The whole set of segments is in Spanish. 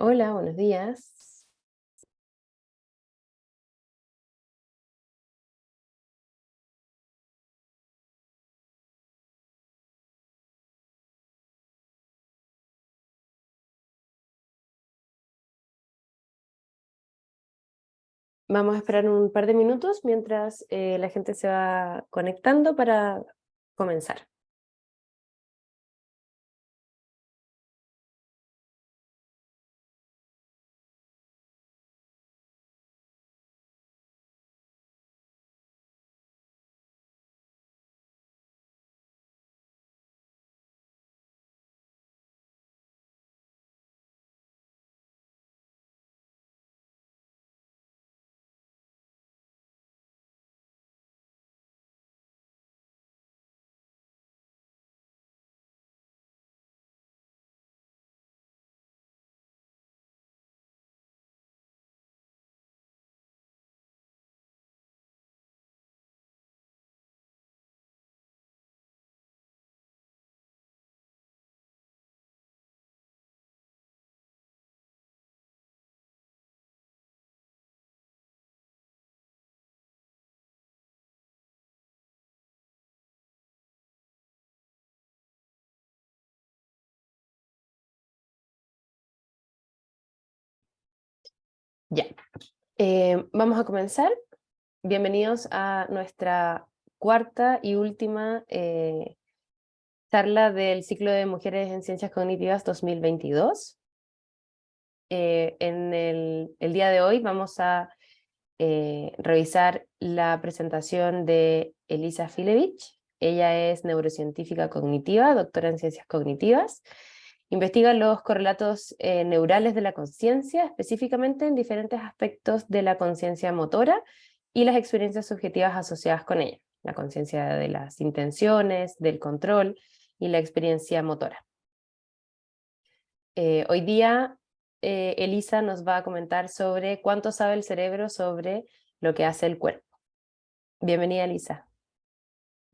Hola, buenos días. Vamos a esperar un par de minutos mientras la gente se va conectando para comenzar. Ya. Vamos a comenzar. Bienvenidos a nuestra cuarta y última charla del ciclo de Mujeres en Ciencias Cognitivas 2022. En el día de hoy vamos a revisar la presentación de Elisa Filevich. Ella es neurocientífica cognitiva, doctora en ciencias cognitivas. Investiga los correlatos neurales de la conciencia, específicamente en diferentes aspectos de la conciencia motora y las experiencias subjetivas asociadas con ella, la conciencia de las intenciones, del control y la experiencia motora. Hoy día Elisa nos va a comentar sobre cuánto sabe el cerebro sobre lo que hace el cuerpo. Bienvenida, Elisa.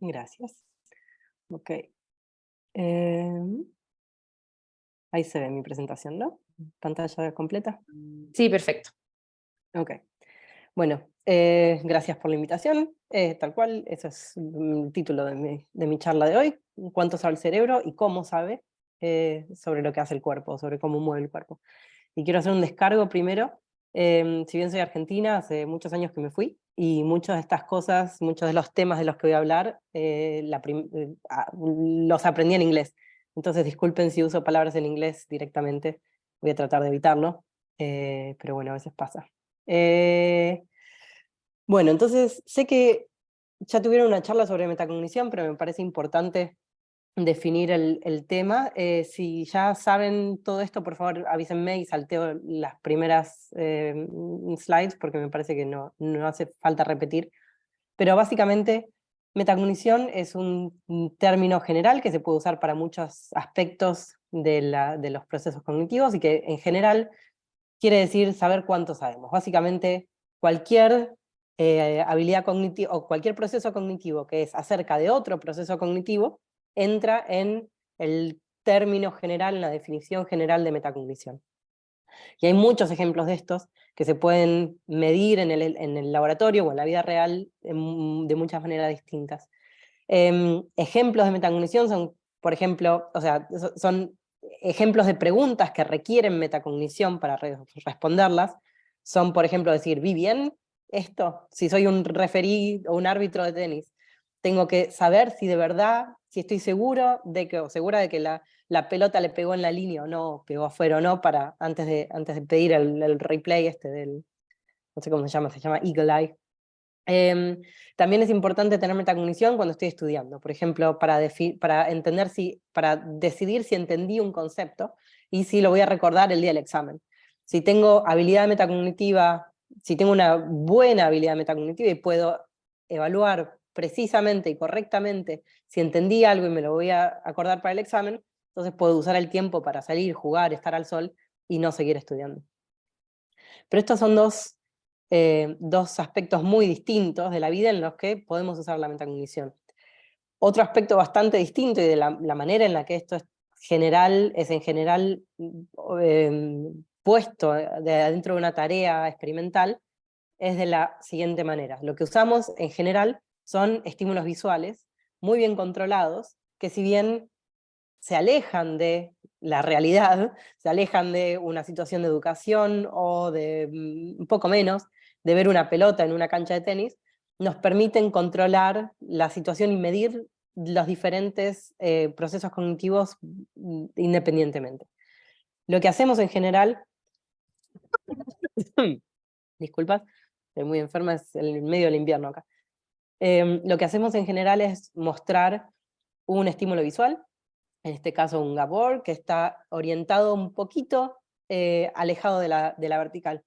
Gracias. Ok. Ahí se ve mi presentación, ¿no? Pantalla completa. Sí, perfecto. Ok. Bueno, gracias por la invitación. Tal cual, ese es el título de mi charla de hoy. ¿Cuánto sabe el cerebro y cómo sabe sobre lo que hace el cuerpo, sobre cómo mueve el cuerpo? Y quiero hacer un descargo primero. Si bien soy argentina, hace muchos años que me fui, y muchas de estas cosas, muchos de los temas de los que voy a hablar, los aprendí en inglés. Entonces disculpen si uso palabras en inglés directamente, voy a tratar de evitarlo, pero bueno, a veces pasa. Eh, bueno, entonces sé que ya tuvieron una charla sobre metacognición, pero me parece importante definir el tema. Si ya saben todo esto, por favor avísenme y salteo las primeras slides porque me parece que no hace falta repetir. Pero básicamente, metacognición es un término general que se puede usar para muchos aspectos de los procesos cognitivos y que en general quiere decir saber cuánto sabemos. Básicamente, cualquier habilidad cognitiva o cualquier proceso cognitivo que es acerca de otro proceso cognitivo entra en el término general, en la definición general de metacognición. Y hay muchos ejemplos de estos que se pueden medir en el laboratorio o en la vida real de muchas maneras distintas. Ejemplos de metacognición son, por ejemplo, o sea, son ejemplos de preguntas que requieren metacognición para responderlas. Son, por ejemplo, decir, ¿vi bien esto? Si soy un referí o un árbitro de tenis, tengo que saber si de verdad, si estoy seguro de que, o segura de que la pelota le pegó en la línea o no, pegó afuera o no, para, antes de pedir el replay no sé cómo se llama Eagle Eye. También es importante tener metacognición cuando estoy estudiando, por ejemplo, para decidir si entendí un concepto y si lo voy a recordar el día del examen. Si tengo habilidad metacognitiva, si tengo una buena habilidad metacognitiva y puedo evaluar precisamente y correctamente si entendí algo y me lo voy a acordar para el examen, entonces puedo usar el tiempo para salir, jugar, estar al sol y no seguir estudiando. Pero estos son dos aspectos muy distintos de la vida en los que podemos usar la metacognición. Otro aspecto bastante distinto y de la manera en la que esto es en general puesto dentro de una tarea experimental es de la siguiente manera. Lo que usamos en general son estímulos visuales muy bien controlados, que si bien se alejan de la realidad, se alejan de una situación de educación o de un poco menos, de ver una pelota en una cancha de tenis, nos permiten controlar la situación y medir los diferentes procesos cognitivos independientemente. Lo que hacemos en general, disculpas, estoy muy enferma, es el medio del invierno acá. Lo que hacemos en general es mostrar un estímulo visual, en este caso un gabor, que está orientado un poquito alejado de la vertical.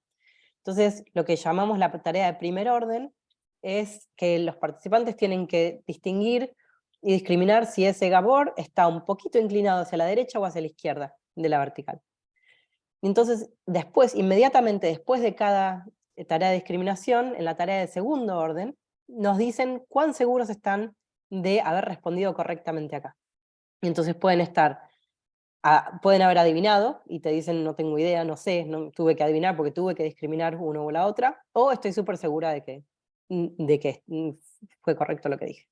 Entonces, lo que llamamos la tarea de primer orden es que los participantes tienen que distinguir y discriminar si ese gabor está un poquito inclinado hacia la derecha o hacia la izquierda de la vertical. Entonces, después, inmediatamente después de cada tarea de discriminación, en la tarea de segundo orden, nos dicen cuán seguros están de haber respondido correctamente acá. Entonces pueden pueden haber adivinado y te dicen no tengo idea, no sé, no, tuve que adivinar porque tuve que discriminar uno o la otra, o estoy súper segura de que fue correcto lo que dije.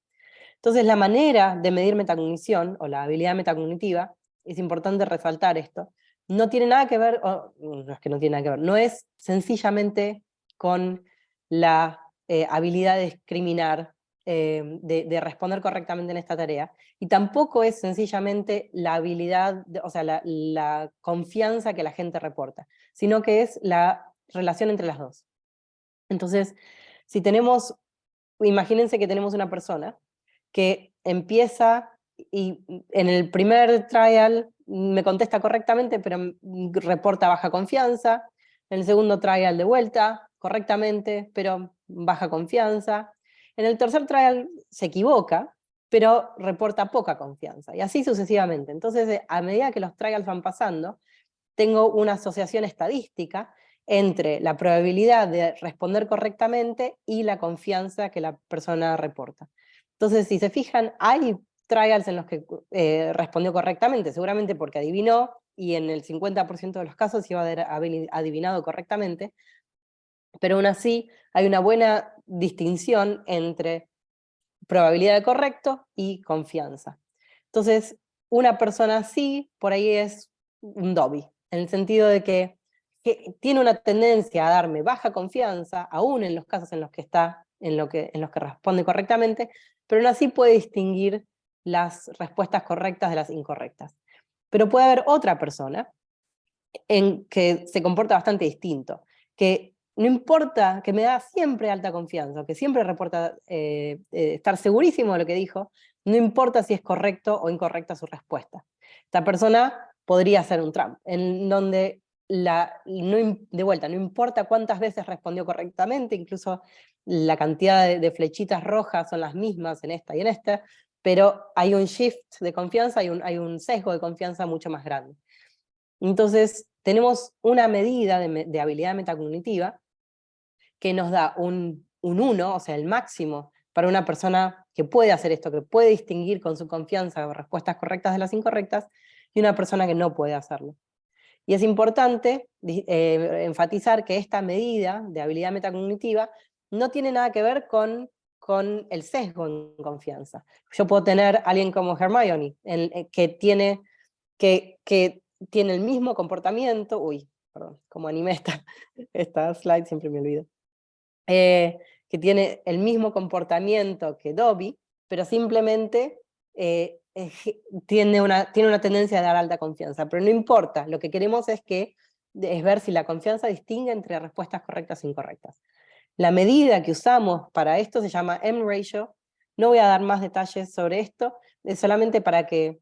Entonces la manera de medir metacognición, o la habilidad metacognitiva, es importante resaltar esto, no tiene nada que ver, no es que no tiene nada que ver, no es sencillamente con la habilidad de discriminar, de responder correctamente en esta tarea, y tampoco es sencillamente la habilidad, o sea, la confianza que la gente reporta, sino que es la relación entre las dos. Entonces, si tenemos, imagínense que tenemos una persona que empieza y en el primer trial me contesta correctamente, pero reporta baja confianza, en el segundo trial de vuelta, correctamente, pero baja confianza, en el tercer trial se equivoca, pero reporta poca confianza, y así sucesivamente. Entonces, a medida que los trials van pasando, tengo una asociación estadística entre la probabilidad de responder correctamente y la confianza que la persona reporta. Entonces, si se fijan, hay trials en los que respondió correctamente, seguramente porque adivinó, y en el 50% de los casos iba a haber adivinado correctamente, pero aún así hay una buena distinción entre probabilidad de correcto y confianza. Entonces, una persona así, por ahí es un Dobby, en el sentido de que tiene una tendencia a darme baja confianza, aún en los casos en los que está, en los que responde correctamente, pero aún así puede distinguir las respuestas correctas de las incorrectas. Pero puede haber otra persona en que se comporta bastante distinto, que no importa, que me da siempre alta confianza, que siempre reporta estar segurísimo de lo que dijo, no importa si es correcto o incorrecta su respuesta. Esta persona podría ser un Trump, en donde de vuelta, no importa cuántas veces respondió correctamente, incluso la cantidad de flechitas rojas son las mismas en esta y en esta, pero hay un shift de confianza, hay un sesgo de confianza mucho más grande. Entonces, tenemos una medida de habilidad metacognitiva que nos da un 1, o sea, el máximo para una persona que puede hacer esto, que puede distinguir con su confianza respuestas correctas de las incorrectas, y una persona que no puede hacerlo. Y es importante enfatizar que esta medida de habilidad metacognitiva no tiene nada que ver con el sesgo en confianza. Yo puedo tener a alguien como Hermione, que tiene el mismo comportamiento, perdón, como animé esta slide, siempre me olvido, que tiene el mismo comportamiento que Dobby, pero simplemente tiene una tendencia a dar alta confianza, pero no importa, lo que queremos es ver si la confianza distingue entre respuestas correctas e incorrectas. La medida que usamos para esto se llama M-ratio, no voy a dar más detalles sobre esto, es solamente para que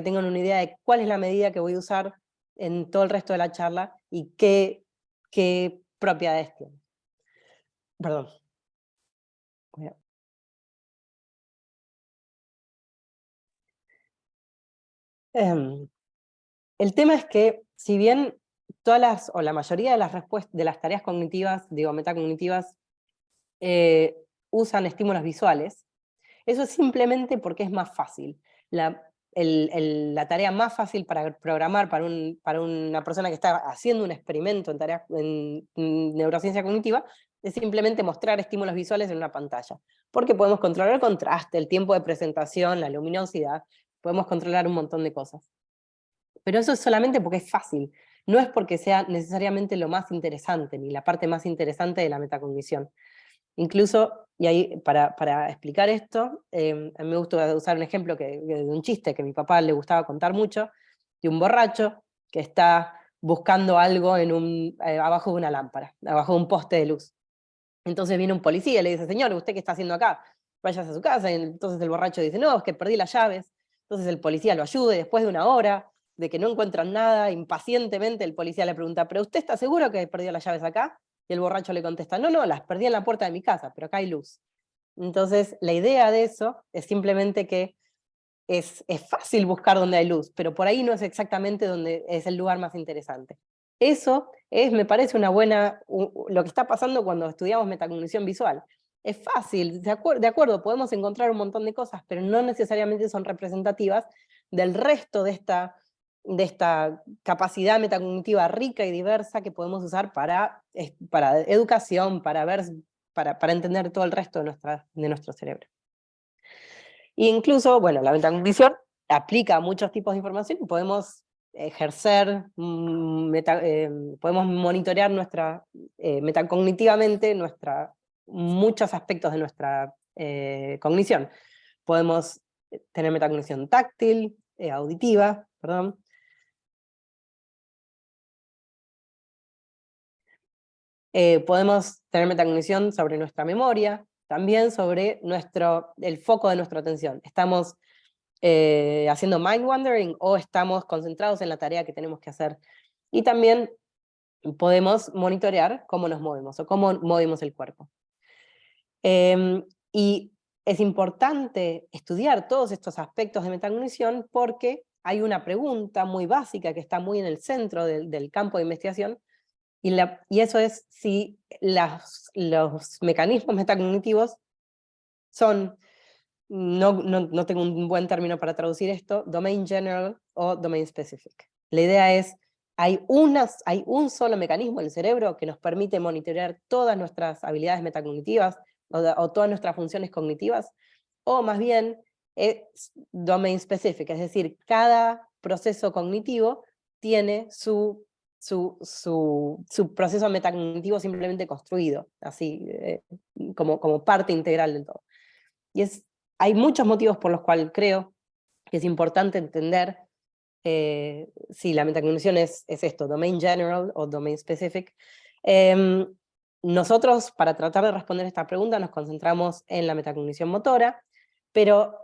tengan una idea de cuál es la medida que voy a usar en todo el resto de la charla y qué propiedades tiene. Perdón. El tema es que, si bien todas o la mayoría de las tareas cognitivas, metacognitivas, usan estímulos visuales, eso es simplemente porque es más fácil. la tarea más fácil para programar para una persona que está haciendo un experimento en neurociencia cognitiva es simplemente mostrar estímulos visuales en una pantalla, porque podemos controlar el contraste, el tiempo de presentación, la luminosidad, podemos controlar un montón de cosas. Pero eso es solamente porque es fácil, no es porque sea necesariamente lo más interesante, ni la parte más interesante de la metacognición. Incluso, y ahí para explicar esto, a mí me gusta usar un ejemplo de un chiste que a mi papá le gustaba contar mucho, de un borracho que está buscando algo abajo de una lámpara, abajo de un poste de luz. Entonces viene un policía y le dice, señor, ¿usted qué está haciendo acá? Váyase a su casa. Y entonces el borracho dice, no, es que perdí las llaves. Entonces el policía lo ayuda y después de una hora de que no encuentran nada, impacientemente el policía le pregunta, ¿pero usted está seguro que perdió las llaves acá? Y el borracho le contesta, no, no, las perdí en la puerta de mi casa, pero acá hay luz. Entonces la idea de eso es simplemente que es fácil buscar donde hay luz, pero por ahí no es exactamente donde es el lugar más interesante. Eso me parece una buena, lo que está pasando cuando estudiamos metacognición visual. Es fácil, de acuerdo, podemos encontrar un montón de cosas, pero no necesariamente son representativas del resto de esta capacidad metacognitiva rica y diversa que podemos usar para educación, para entender todo el resto de nuestro cerebro. E incluso, bueno, la metacognición aplica a muchos tipos de información y podemos ejercer, podemos monitorear metacognitivamente muchos aspectos de nuestra cognición. Podemos tener metacognición táctil, auditiva, perdón. Podemos tener metacognición sobre nuestra memoria, también sobre el foco de nuestra atención. Estamos haciendo mind wandering o estamos concentrados en la tarea que tenemos que hacer. Y también podemos monitorear cómo nos movemos o cómo movemos el cuerpo. Y es importante estudiar todos estos aspectos de metacognición porque hay una pregunta muy básica que está muy en el centro del campo de investigación, y eso es si los mecanismos metacognitivos son, no tengo un buen término para traducir esto, domain general o domain specific. La idea es, hay un solo mecanismo en el cerebro que nos permite monitorear todas nuestras habilidades metacognitivas o todas nuestras funciones cognitivas, o más bien es domain specific, es decir, cada proceso cognitivo tiene su proceso metacognitivo simplemente construido, así, como parte integral del todo. Y hay muchos motivos por los cuales creo que es importante entender si la metacognición es esto, domain general o domain specific. Nosotros, para tratar de responder esta pregunta, nos concentramos en la metacognición motora, pero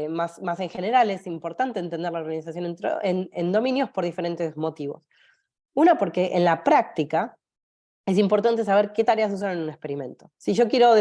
más en general es importante entender la organización en dominios por diferentes motivos. Una, porque en la práctica es importante saber qué tareas usan en un experimento. Si yo quiero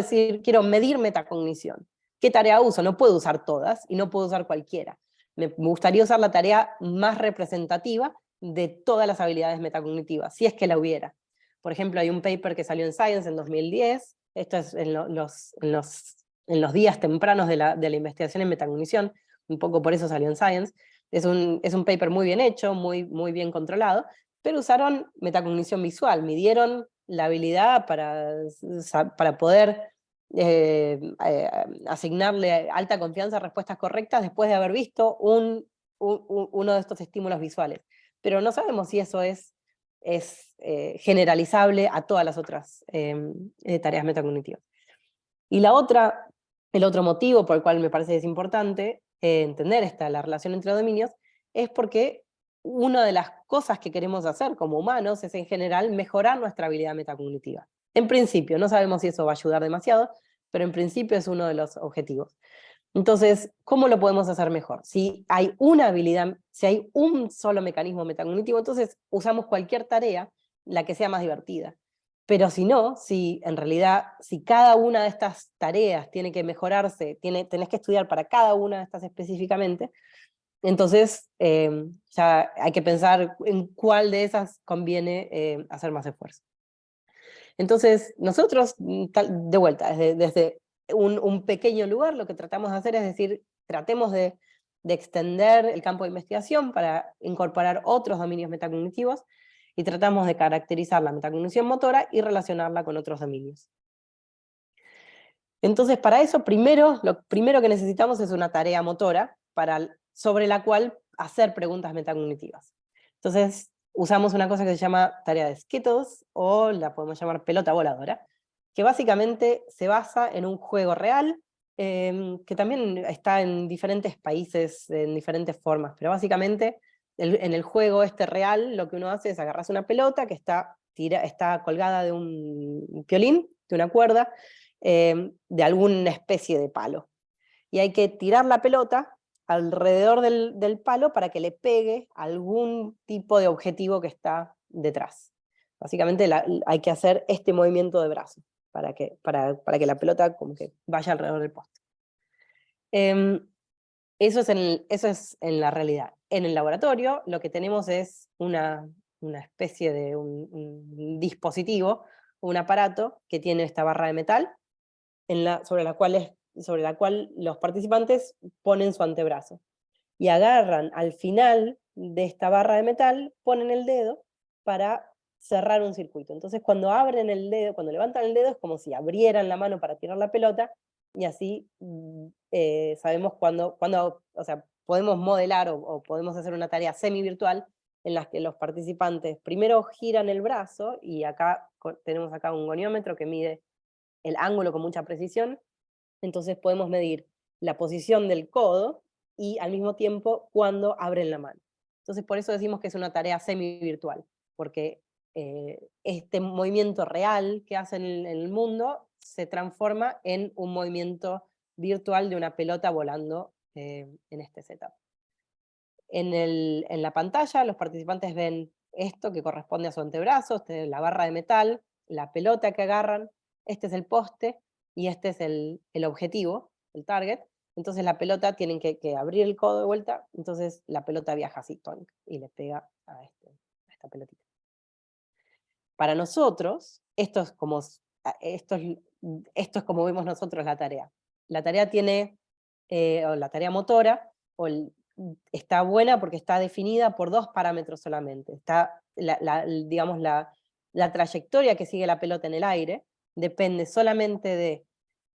medir metacognición, ¿qué tarea uso? No puedo usar todas y no puedo usar cualquiera. Me gustaría usar la tarea más representativa de todas las habilidades metacognitivas, si es que la hubiera. Por ejemplo, hay un paper que salió en Science en 2010, esto es en los días tempranos de la investigación en metacognición, un poco por eso salió en Science. Es un paper muy bien hecho, muy bien controlado, pero usaron metacognición visual, midieron la habilidad para poder asignarle alta confianza a respuestas correctas después de haber visto uno de estos estímulos visuales. Pero no sabemos si eso es generalizable a todas las otras tareas metacognitivas. Y el otro motivo por el cual me parece que es importante entender la relación entre dominios es porque una de las cosas que queremos hacer como humanos es en general mejorar nuestra habilidad metacognitiva. En principio, no sabemos si eso va a ayudar demasiado, pero en principio es uno de los objetivos. Entonces, ¿cómo lo podemos hacer mejor? Si hay una habilidad, si hay un solo mecanismo metacognitivo, entonces usamos cualquier tarea, la que sea más divertida. Pero si no, si cada una de estas tareas tiene que mejorarse, tenés que estudiar para cada una de estas específicamente, entonces ya hay que pensar en cuál de esas conviene hacer más esfuerzo. Entonces, nosotros, de vuelta, desde un pequeño lugar, lo que tratamos de hacer es decir, tratemos de de extender el campo de investigación para incorporar otros dominios metacognitivos, y tratamos de caracterizar la metacognición motora y relacionarla con otros dominios. Entonces, para eso, lo primero que necesitamos es una tarea motora sobre la cual hacer preguntas metacognitivas. Entonces, usamos una cosa que se llama tarea de Skittles, o la podemos llamar pelota voladora, que básicamente se basa en un juego real, que también está en diferentes países, en diferentes formas, pero básicamente en el juego este real, lo que uno hace es agarrarse una pelota que está colgada de un violín, de una cuerda, de alguna especie de palo. Y hay que tirar la pelota alrededor del palo para que le pegue algún tipo de objetivo que está detrás. Básicamente hay que hacer este movimiento de brazo para que la pelota como que vaya alrededor del poste. Eso es en la realidad. En el laboratorio lo que tenemos es una especie de un dispositivo, un aparato que tiene esta barra de metal, sobre la cual los participantes ponen su antebrazo. Y agarran al final de esta barra de metal, ponen el dedo para cerrar un circuito. Entonces cuando abren el dedo, cuando levantan el dedo, es como si abrieran la mano para tirar la pelota, y así sabemos cuando, o sea, podemos modelar o podemos hacer una tarea semi-virtual en la que los participantes primero giran el brazo, y tenemos acá un goniómetro que mide el ángulo con mucha precisión. Entonces podemos medir la posición del codo y al mismo tiempo cuando abren la mano. Entonces por eso decimos que es una tarea semi-virtual, porque este movimiento real que hacen en el mundo se transforma en un movimiento virtual de una pelota volando en este setup. En la pantalla los participantes ven esto que corresponde a su antebrazo, la barra de metal, la pelota que agarran, este es el poste, y este es el objetivo, el target. Entonces la pelota tienen que abrir el codo de vuelta, entonces la pelota viaja así, tonk, y le pega a esta pelotita. Para nosotros, esto es como vemos nosotros la tarea. La tarea tiene, o la tarea motora, está buena porque está definida por 2 parámetros solamente. Está digamos, la trayectoria que sigue la pelota en el aire, depende solamente de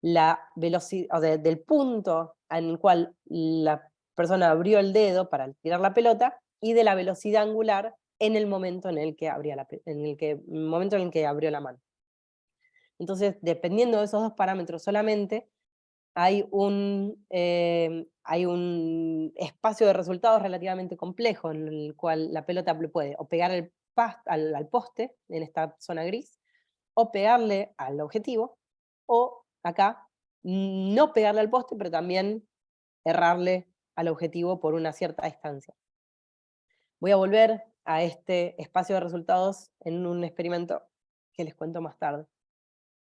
la velocidad, o del punto en el cual la persona abrió el dedo para tirar la pelota, y de la velocidad angular en el momento en el que abrió la mano. Entonces, dependiendo de esos 2 parámetros solamente, hay un espacio de resultados relativamente complejo, en el cual la pelota puede o pegar al poste, en esta zona gris, o pegarle al objetivo, o acá, no pegarle al poste, pero también errarle al objetivo por una cierta distancia. Voy a volver a este espacio de resultados en un experimento que les cuento más tarde.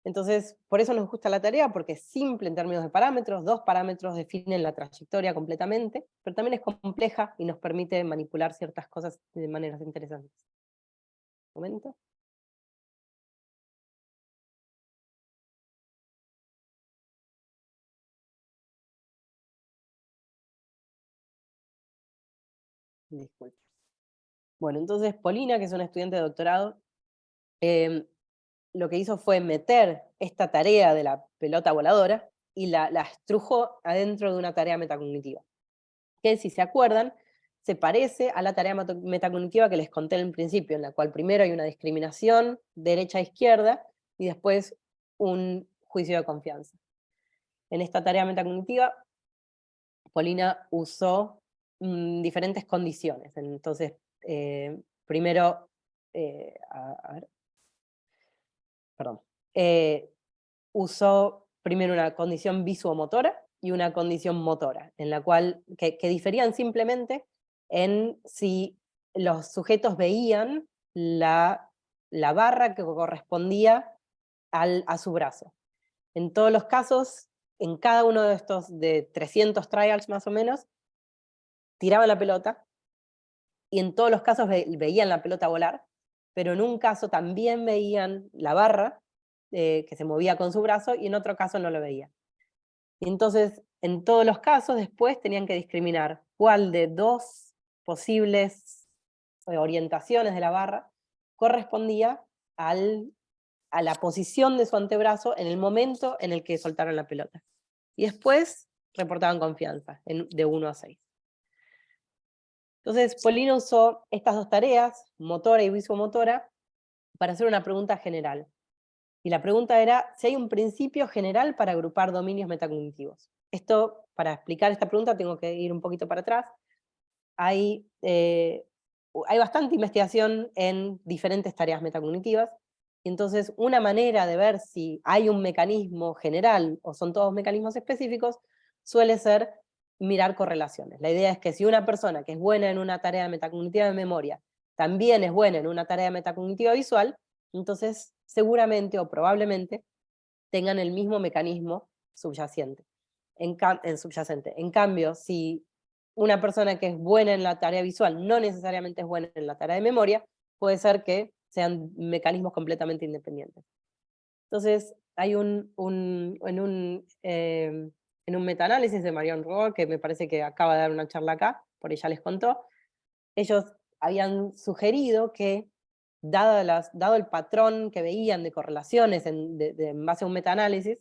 Entonces, por eso nos gusta la tarea, porque es simple en términos de parámetros, 2 parámetros definen la trayectoria completamente, pero también es compleja y nos permite manipular ciertas cosas de maneras interesantes. Un momento. Disculpe. Bueno, entonces Polina, que es una estudiante de doctorado, lo que hizo fue meter esta tarea de la pelota voladora y la estrujó adentro de una tarea metacognitiva, que, si se acuerdan, se parece a la tarea metacognitiva que les conté en el principio, en la cual primero hay una discriminación derecha-izquierda y después un juicio de confianza. En esta tarea metacognitiva, Polina usó diferentes condiciones. Entonces, primero, usó primero una condición visuomotora y una condición motora, en la cual, que diferían simplemente en si los sujetos veían la barra que correspondía a su brazo. En todos los casos, en cada uno de estos de 300 trials más o menos, tiraban la pelota, y en todos los casos veían la pelota volar, pero en un caso también veían la barra que se movía con su brazo, y en otro caso no lo veía. Y entonces, en todos los casos, después tenían que discriminar cuál de dos posibles orientaciones de la barra correspondía a la posición de su antebrazo en el momento en el que soltaron la pelota. Y después reportaban confianza, de 1 a 6. Entonces, Polino usó estas dos tareas, motora y visomotora, para hacer una pregunta general. Y la pregunta era si hay un principio general para agrupar dominios metacognitivos. Esto, para explicar esta pregunta, tengo que ir un poquito para atrás. Hay bastante investigación en diferentes tareas metacognitivas, y entonces una manera de ver si hay un mecanismo general o son todos mecanismos específicos suele ser mirar correlaciones. La idea es que si una persona que es buena en una tarea metacognitiva de memoria también es buena en una tarea metacognitiva visual, entonces seguramente o probablemente tengan el mismo mecanismo subyacente. Subyacente. En cambio, si una persona que es buena en la tarea visual no necesariamente es buena en la tarea de memoria, puede ser que sean mecanismos completamente independientes. Entonces, hay en un metaanálisis de Marion Rohr, que me parece que acaba de dar una charla acá, por ella les contó, ellos habían sugerido que, dado el patrón que veían de correlaciones en base a un metaanálisis,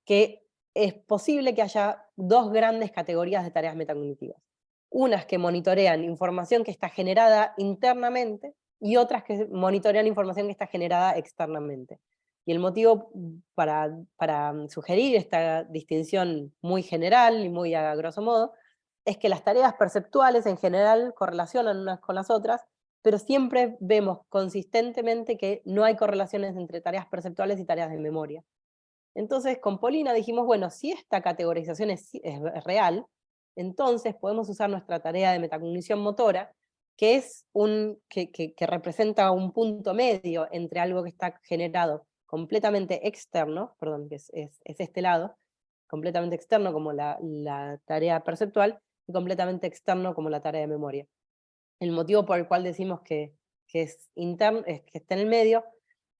que es posible que haya dos grandes categorías de tareas metacognitivas. Unas que monitorean información que está generada internamente y otras que monitorean información que está generada externamente. Y el motivo para sugerir esta distinción muy general y muy a grosso modo es que las tareas perceptuales en general correlacionan unas con las otras, pero siempre vemos consistentemente que no hay correlaciones entre tareas perceptuales y tareas de memoria. Entonces, con Polina dijimos, bueno, si esta categorización es real, entonces podemos usar nuestra tarea de metacognición motora, que, que representa un punto medio entre algo que está generado completamente externo, perdón, que es este lado, completamente externo como la tarea perceptual, y completamente externo como la tarea de memoria. El motivo por el cual decimos que es interno, que está en el medio,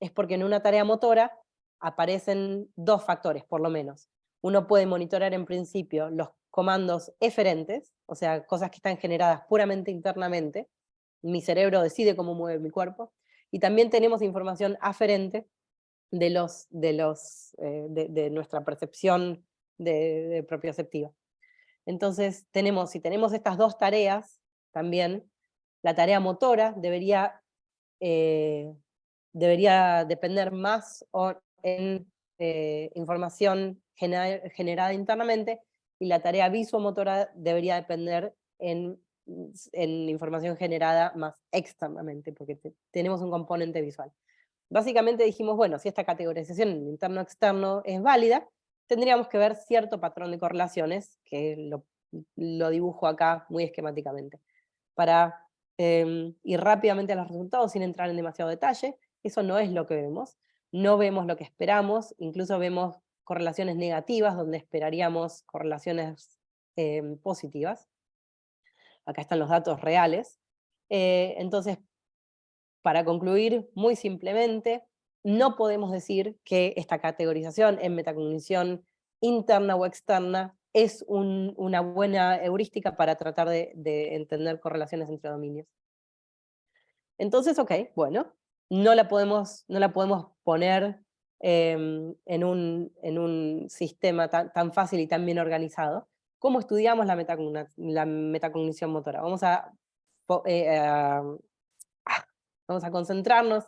es porque en una tarea motora aparecen dos factores, por lo menos. Uno puede monitorear en principio los comandos eferentes, o sea, cosas que están generadas puramente internamente. Mi cerebro decide cómo mueve mi cuerpo. Y también tenemos información aferente de nuestra percepción de propioceptiva. Entonces, si tenemos estas dos tareas, también la tarea motora debería depender más en información generada internamente, y la tarea visomotora debería depender en información generada más externamente, porque tenemos un componente visual. Básicamente dijimos, bueno, si esta categorización interno-externo es válida, tendríamos que ver cierto patrón de correlaciones, que lo dibujo acá muy esquemáticamente. Para ir rápidamente a los resultados sin entrar en demasiado detalle, eso no es lo que vemos. No vemos lo que esperamos, incluso vemos correlaciones negativas donde esperaríamos correlaciones positivas. Acá están los datos reales. Entonces, para concluir, muy simplemente, no podemos decir que esta categorización en metacognición interna o externa es una buena heurística para tratar de entender correlaciones entre dominios. Entonces, ok, bueno, no la podemos poner en un sistema tan fácil y tan bien organizado. ¿Cómo estudiamos la metacognición motora? Vamos a concentrarnos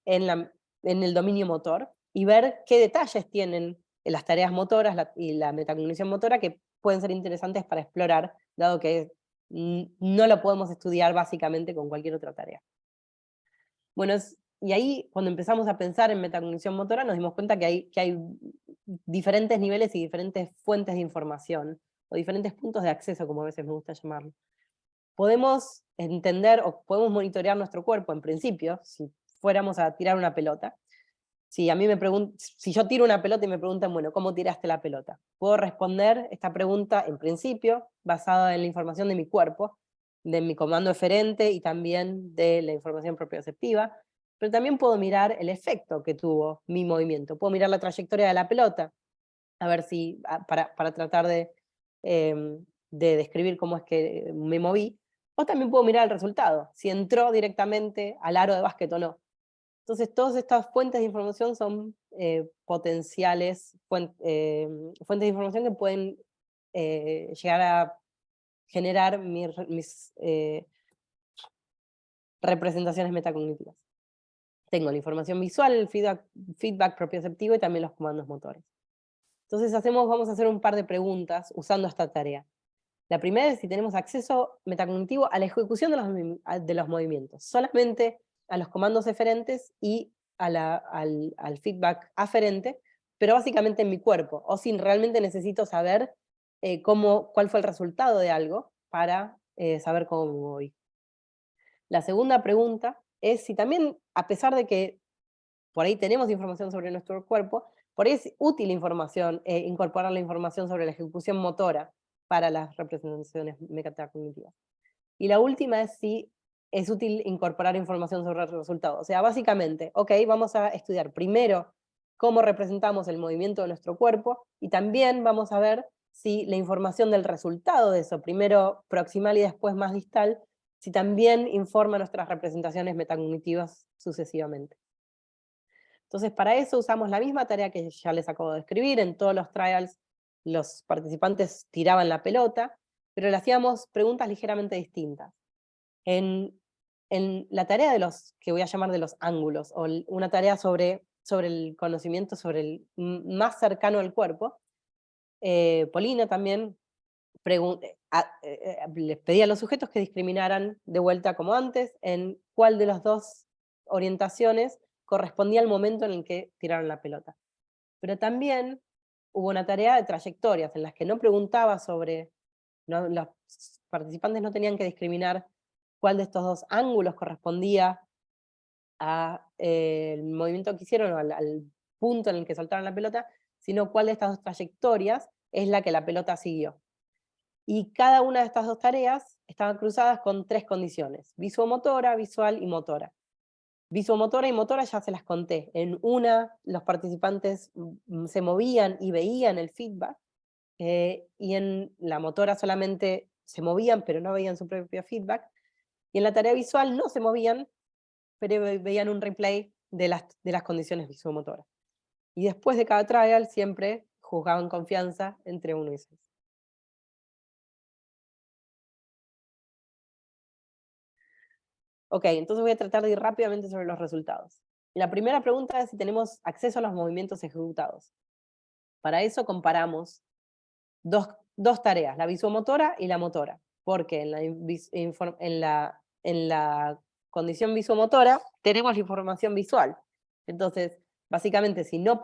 en el dominio motor y ver qué detalles tienen las tareas motoras y la metacognición motora que pueden ser interesantes para explorar, dado que no lo podemos estudiar básicamente con cualquier otra tarea. Bueno, y ahí cuando empezamos a pensar en metacognición motora nos dimos cuenta que hay diferentes niveles y diferentes fuentes de información, o diferentes puntos de acceso, como a veces me gusta llamarlo. Podemos entender o podemos monitorear nuestro cuerpo, en principio, si fuéramos a tirar una pelota. Si yo tiro una pelota y me preguntan, bueno, ¿cómo tiraste la pelota? Puedo responder esta pregunta, en principio, basada en la información de mi cuerpo, de mi comando eferente y también de la información propioceptiva, pero también puedo mirar el efecto que tuvo mi movimiento. Puedo mirar la trayectoria de la pelota. a ver si, para tratar de describir cómo es que me moví, o también puedo mirar el resultado, si entró directamente al aro de básquet o no. Entonces, todas estas fuentes de información son potenciales fuentes de información que pueden llegar a generar mis representaciones metacognitivas. Tengo la información visual, el feedback propioceptivo y también los comandos motores. Entonces vamos a hacer un par de preguntas usando esta tarea. La primera es si tenemos acceso metacognitivo a la ejecución de los movimientos, solamente a los comandos eferentes y al feedback aferente, pero básicamente en mi cuerpo, o si realmente necesito saber cuál fue el resultado de algo para saber cómo me moví. La segunda pregunta es si también, a pesar de que por ahí tenemos información sobre nuestro cuerpo, por ahí es útil incorporar la información sobre la ejecución motora para las representaciones metacognitivas. Y la última es si es útil incorporar información sobre el resultado. O sea, básicamente, ok, vamos a estudiar primero cómo representamos el movimiento de nuestro cuerpo y también vamos a ver si la información del resultado de eso, primero proximal y después más distal, si también informa nuestras representaciones metacognitivas sucesivamente. Entonces, para eso usamos la misma tarea que ya les acabo de describir. En todos los trials los participantes tiraban la pelota, pero le hacíamos preguntas ligeramente distintas. En la tarea de que voy a llamar de los ángulos, o una tarea sobre el conocimiento, sobre el más cercano al cuerpo, Polina también les pedía a los sujetos que discriminaran de vuelta como antes en cuál de las dos orientaciones correspondía al momento en el que tiraron la pelota. Pero también hubo una tarea de trayectorias en las que no preguntaba sobre, los participantes no tenían que discriminar cuál de estos dos ángulos correspondía al movimiento que hicieron o al punto en el que soltaron la pelota, sino cuál de estas dos trayectorias es la que la pelota siguió. Y cada una de estas dos tareas estaban cruzadas con 3 condiciones: visuomotora, visual y motora. Visuomotora y motora ya se las conté. En una, los participantes se movían y veían el feedback, y en la motora solamente se movían, pero no veían su propio feedback. Y en la tarea visual no se movían, pero veían un replay de las condiciones visuomotoras. Y después de cada trial siempre juzgaban confianza entre 1 y 6. Ok, entonces voy a tratar de ir rápidamente sobre los resultados. La primera pregunta es si tenemos acceso a los movimientos ejecutados. Para eso comparamos dos tareas, la visuomotora y la motora, porque en la condición visuomotora tenemos la información visual. Entonces, básicamente, si no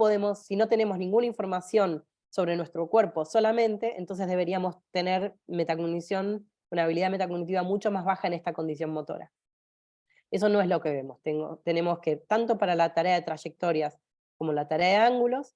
tenemos ninguna información sobre nuestro cuerpo solamente, entonces deberíamos tener metacognición, una habilidad metacognitiva mucho más baja en esta condición motora. Eso no es lo que vemos. Tenemos que, tanto para la tarea de trayectorias como la tarea de ángulos,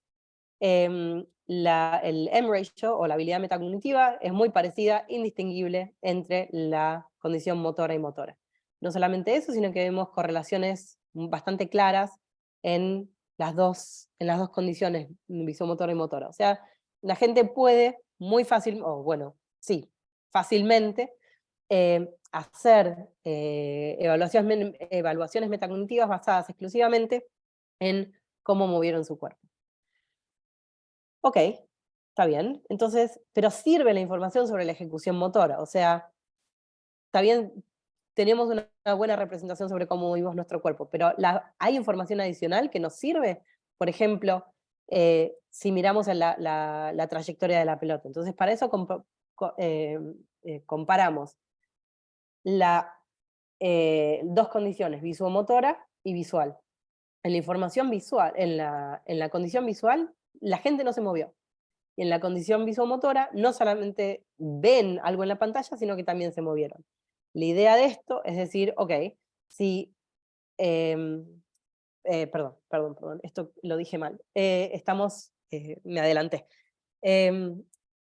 el M-ratio o la habilidad metacognitiva es muy parecida, indistinguible entre la condición motora y motora. No solamente eso, sino que vemos correlaciones bastante claras en las dos condiciones, visuomotora y motora. O sea, la gente puede muy fácil, o bueno, sí, fácilmente hacer evaluaciones metacognitivas basadas exclusivamente en cómo movieron su cuerpo. Ok, está bien. Entonces, pero sirve la información sobre la ejecución motora. O sea, está bien, tenemos una buena representación sobre cómo movimos nuestro cuerpo, pero ¿hay información adicional que nos sirve? Por ejemplo, si miramos en la trayectoria de la pelota. Entonces, para eso comparamos dos condiciones, visuomotora y visual. En la información visual, en la condición visual, la gente no se movió. Y en la condición visuomotora, no solamente ven algo en la pantalla, sino que también se movieron. La idea de esto es decir, ok, si... perdón, esto lo dije mal. Me adelanté.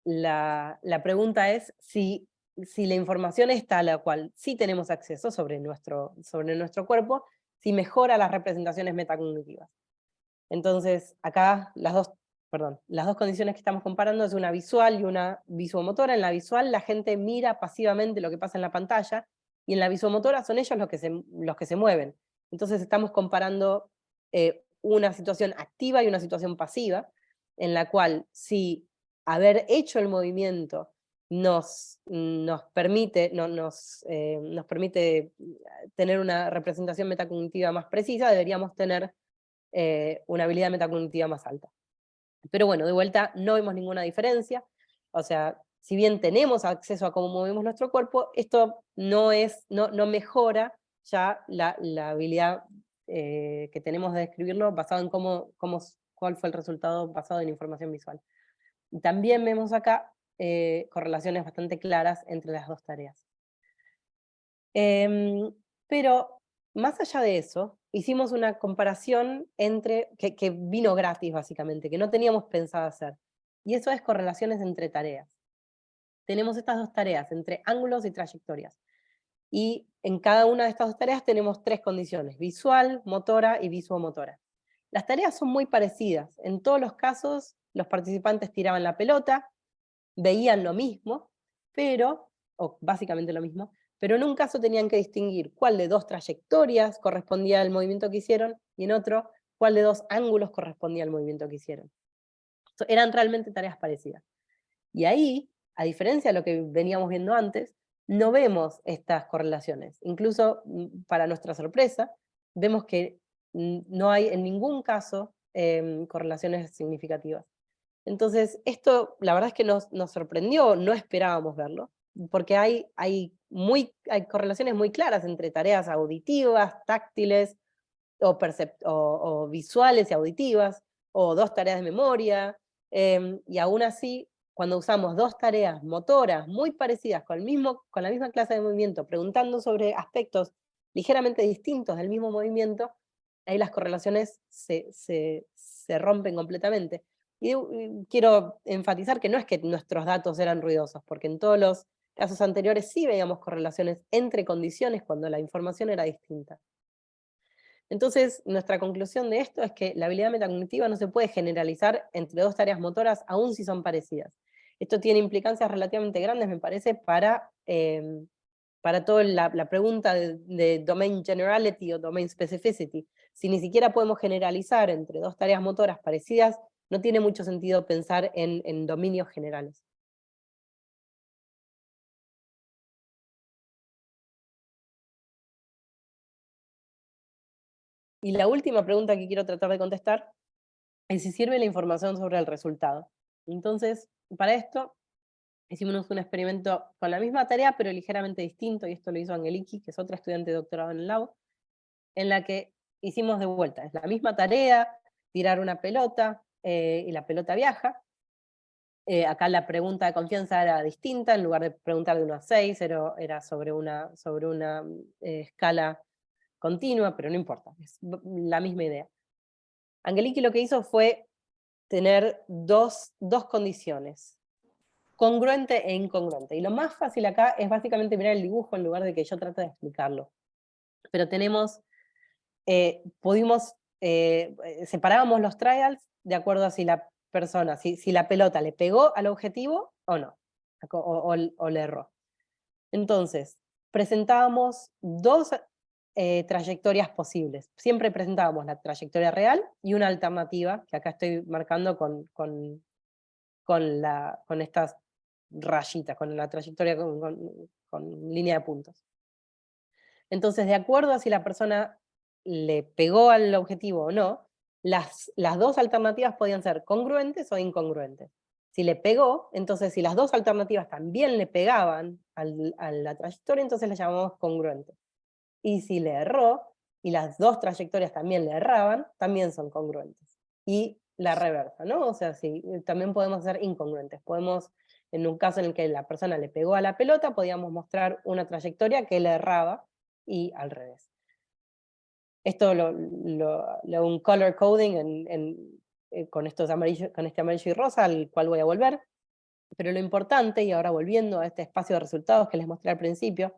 La pregunta es si la información está a la cual sí tenemos acceso sobre nuestro cuerpo, si mejora las representaciones metacognitivas. Entonces, acá las dos perdón, las dos condiciones que estamos comparando es una visual y una visuomotora. En la visual la gente mira pasivamente lo que pasa en la pantalla, y en la visuomotora son ellos los que se mueven. Entonces estamos comparando una situación activa y una situación pasiva, en la cual si haber hecho el movimiento nos permite tener una representación metacognitiva más precisa, deberíamos tener una habilidad metacognitiva más alta. Pero bueno, de vuelta, no vemos ninguna diferencia. O sea, si bien tenemos acceso a cómo movemos nuestro cuerpo, esto no mejora ya la habilidad que tenemos de describirlo basado en cuál fue el resultado basado en información visual. Y también vemos acá correlaciones bastante claras entre las dos tareas. Pero más allá de eso, hicimos una comparación que vino gratis básicamente, que no teníamos pensado hacer. Y eso es correlaciones entre tareas. Tenemos estas dos tareas, entre ángulos y trayectorias. Y en cada una de estas dos tareas tenemos tres condiciones: visual, motora y visuomotora. Las tareas son muy parecidas. En todos los casos, los participantes tiraban la pelota, veían lo mismo, o básicamente lo mismo, pero en un caso tenían que distinguir cuál de dos trayectorias correspondía al movimiento que hicieron, y en otro, cuál de dos ángulos correspondía al movimiento que hicieron. Eran realmente tareas parecidas. Y ahí, a diferencia de lo que veníamos viendo antes, no vemos estas correlaciones. Incluso, para nuestra sorpresa, vemos que no hay en ningún caso correlaciones significativas. Entonces, esto la verdad es que nos sorprendió, no esperábamos verlo, porque hay correlaciones muy claras entre tareas auditivas, táctiles, o visuales y auditivas, o dos tareas de memoria, y aún así, cuando usamos dos tareas motoras muy parecidas con la misma clase de movimiento, preguntando sobre aspectos ligeramente distintos del mismo movimiento, ahí las correlaciones se rompen completamente. Y quiero enfatizar que no es que nuestros datos eran ruidosos, porque en todos los casos anteriores sí veíamos correlaciones entre condiciones cuando la información era distinta. Entonces, nuestra conclusión de esto es que la habilidad metacognitiva no se puede generalizar entre dos tareas motoras, aun si son parecidas. Esto tiene implicancias relativamente grandes, me parece, para toda la pregunta de domain generality o domain specificity. Si ni siquiera podemos generalizar entre dos tareas motoras parecidas, no tiene mucho sentido pensar en dominios generales. Y la última pregunta que quiero tratar de contestar es si sirve la información sobre el resultado. Entonces, para esto, hicimos un experimento con la misma tarea, pero ligeramente distinto, y esto lo hizo Angeliki, que es otra estudiante de doctorado en el lab, en la que hicimos de vuelta, es la misma tarea, tirar una pelota, y la pelota viaja. Acá la pregunta de confianza era distinta, en lugar de preguntar de 1 a 6, era sobre una escala continua, pero no importa, es la misma idea. Angeliki lo que hizo fue tener dos condiciones, congruente e incongruente. Y lo más fácil acá es básicamente mirar el dibujo en lugar de que yo trate de explicarlo. Pero separábamos los trials de acuerdo a si la persona, si la pelota le pegó al objetivo o no, o le erró. Entonces, presentábamos dos trayectorias posibles. Siempre presentábamos la trayectoria real y una alternativa, que acá estoy marcando con estas rayitas, con la trayectoria con línea de puntos. Entonces, de acuerdo a si la persona le pegó al objetivo o no, las dos alternativas podían ser congruentes o incongruentes. Si le pegó, entonces si las dos alternativas también le pegaban a la trayectoria, entonces le llamamos congruentes. Y si le erró, y las dos trayectorias también le erraban, también son congruentes. Y la reversa, ¿no? O sea, sí, también podemos ser incongruentes. En un caso en el que la persona le pegó a la pelota, podíamos mostrar una trayectoria que le erraba, y al revés. Esto un color coding con este amarillo y rosa, al cual voy a volver. Pero lo importante, y ahora volviendo a este espacio de resultados que les mostré al principio,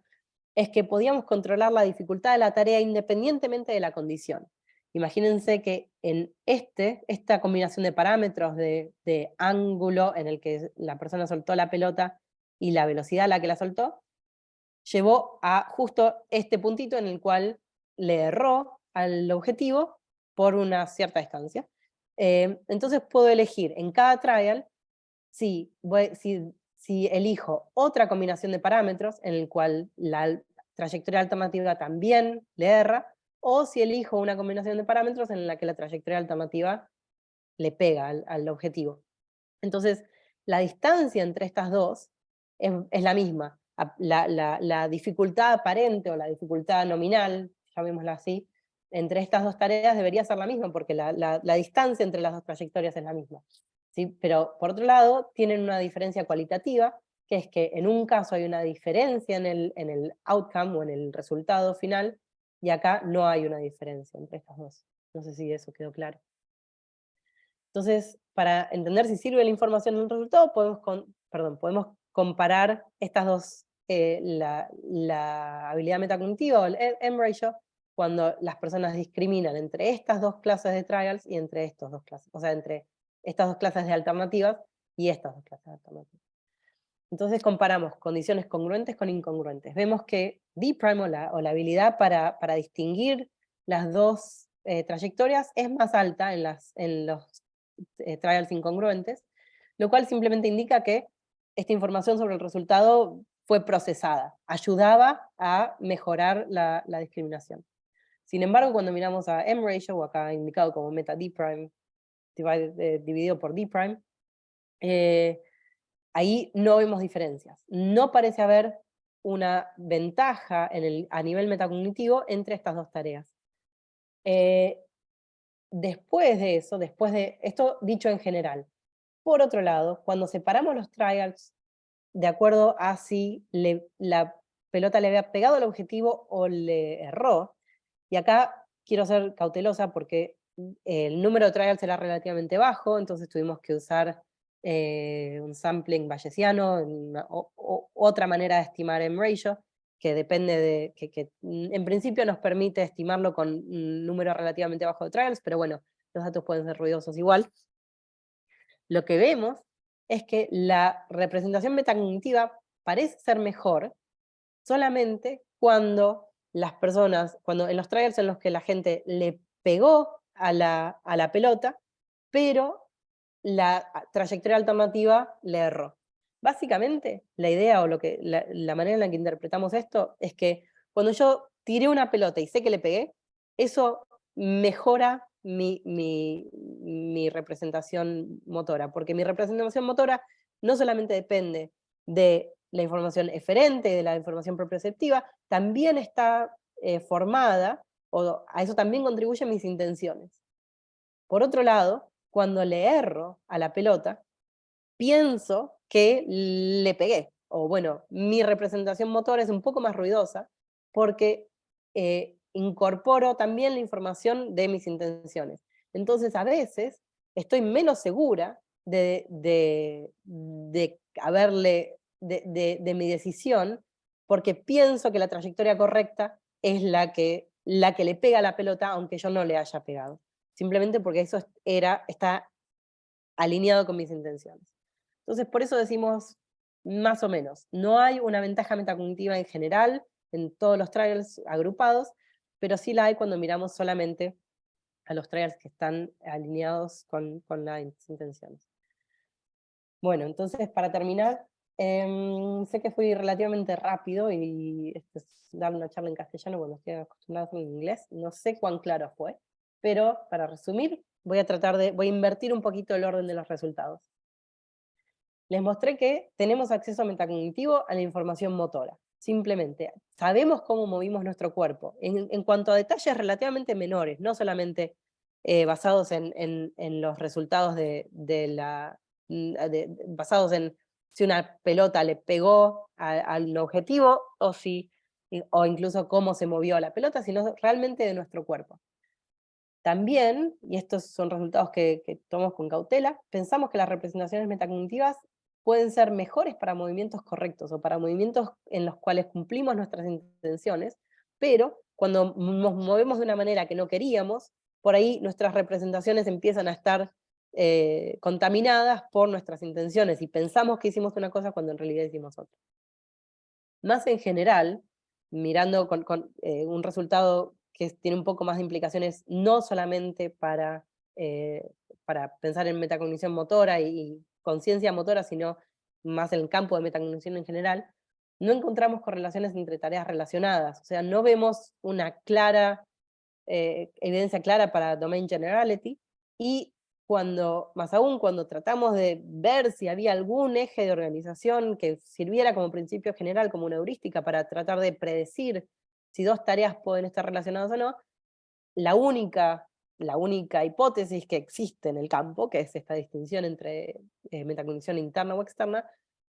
es que podíamos controlar la dificultad de la tarea independientemente de la condición. imagínense que en esta combinación de parámetros de ángulo en el que la persona soltó la pelota y la velocidad a la que la soltó, llevó a justo este puntito en el cual le erró al objetivo por una cierta distancia. Entonces puedo elegir en cada trial si elijo otra combinación de parámetros en el cual la trayectoria alternativa también le erra, o si elijo una combinación de parámetros en la que la trayectoria alternativa le pega al objetivo. Entonces, la distancia entre estas dos es la misma. La dificultad aparente o la dificultad nominal, llamémosla así, entre estas dos tareas debería ser la misma, porque la distancia entre las dos trayectorias es la misma. ¿Sí? Pero, por otro lado, tienen una diferencia cualitativa, que es que en un caso hay una diferencia en el outcome o en el resultado final, y acá no hay una diferencia entre estas dos. No sé si eso quedó claro. Entonces, para entender si sirve la información en un resultado, podemos comparar estas dos, la habilidad metacognitiva o el M-ratio, cuando las personas discriminan entre estas dos clases de trials y entre estas dos clases, o sea, entre estas dos clases de alternativas y estas dos clases de alternativas. Entonces comparamos condiciones congruentes con incongruentes. Vemos que D' o la habilidad para distinguir las dos trayectorias es más alta en los trials incongruentes, lo cual simplemente indica que esta información sobre el resultado fue procesada, ayudaba a mejorar la discriminación. Sin embargo, cuando miramos a M-ratio, o acá indicado como meta D' dividido por D', ahí no vemos diferencias. No parece haber una ventaja a nivel metacognitivo entre estas dos tareas. Después de eso, después de esto dicho en general, por otro lado, cuando separamos los trials de acuerdo a si la pelota le había pegado al objetivo o le erró, y acá quiero ser cautelosa porque el número de trials era relativamente bajo, entonces tuvimos que usar un sampling bayesiano, otra manera de estimar M-ratio, que depende que en principio nos permite estimarlo con un número relativamente bajo de trials, pero bueno, los datos pueden ser ruidosos igual. Lo que vemos es que la representación metacognitiva parece ser mejor solamente cuando las personas, cuando en los trials en los que la gente le pegó a la pelota, pero la trayectoria alternativa le erró. Básicamente, la idea o la manera en la que interpretamos esto es que cuando yo tiré una pelota y sé que le pegué, eso mejora mi representación motora, porque mi representación motora no solamente depende de la información eferente, de la información proprioceptiva, también está formada, o a eso también contribuyen mis intenciones. Por otro lado, cuando le erro a la pelota, pienso que le pegué. O bueno, mi representación motora es un poco más ruidosa porque incorporo también la información de mis intenciones. Entonces, a veces estoy menos segura de mi decisión porque pienso que la trayectoria correcta es la que le pega a la pelota aunque yo no le haya pegado. Simplemente porque eso está alineado con mis intenciones. Entonces, por eso decimos más o menos. No hay una ventaja metacognitiva en general, en todos los trials agrupados, pero sí la hay cuando miramos solamente a los trials que están alineados con las intenciones. Bueno, entonces, para terminar, sé que fui relativamente rápido y dar una charla en castellano cuando estoy acostumbrada a hacerlo en inglés. No sé cuán claro fue, pero para resumir, voy a invertir un poquito el orden de los resultados. Les mostré que tenemos acceso metacognitivo a la información motora. Simplemente, sabemos cómo movimos nuestro cuerpo, en cuanto a detalles relativamente menores, no solamente basados en los resultados basados en si una pelota le pegó al objetivo o incluso cómo se movió la pelota, sino realmente de nuestro cuerpo. También, y estos son resultados que tomamos con cautela, pensamos que las representaciones metacognitivas pueden ser mejores para movimientos correctos o para movimientos en los cuales cumplimos nuestras intenciones, pero cuando nos movemos de una manera que no queríamos, por ahí nuestras representaciones empiezan a estar contaminadas por nuestras intenciones y pensamos que hicimos una cosa cuando en realidad hicimos otra. Más en general, mirando con un resultado que tiene un poco más de implicaciones, no solamente para pensar en metacognición motora y conciencia motora, sino más en el campo de metacognición en general, no encontramos correlaciones entre tareas relacionadas. O sea, no vemos una clara evidencia clara para domain generality, y más aún cuando tratamos de ver si había algún eje de organización que sirviera como principio general, como una heurística para tratar de predecir si dos tareas pueden estar relacionadas o no, la única hipótesis que existe en el campo, que es esta distinción entre metacognición interna o externa,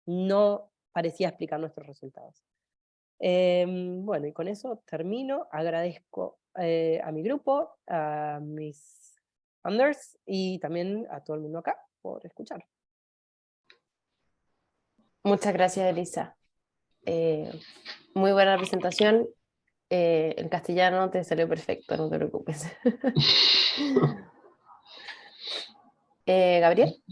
no parecía explicar nuestros resultados. Bueno, y con eso termino. Agradezco a mi grupo, a mis funders y también a todo el mundo acá por escuchar. Muchas gracias, Elisa. Muy buena presentación. En castellano te salió perfecto, no te preocupes. Gabriel.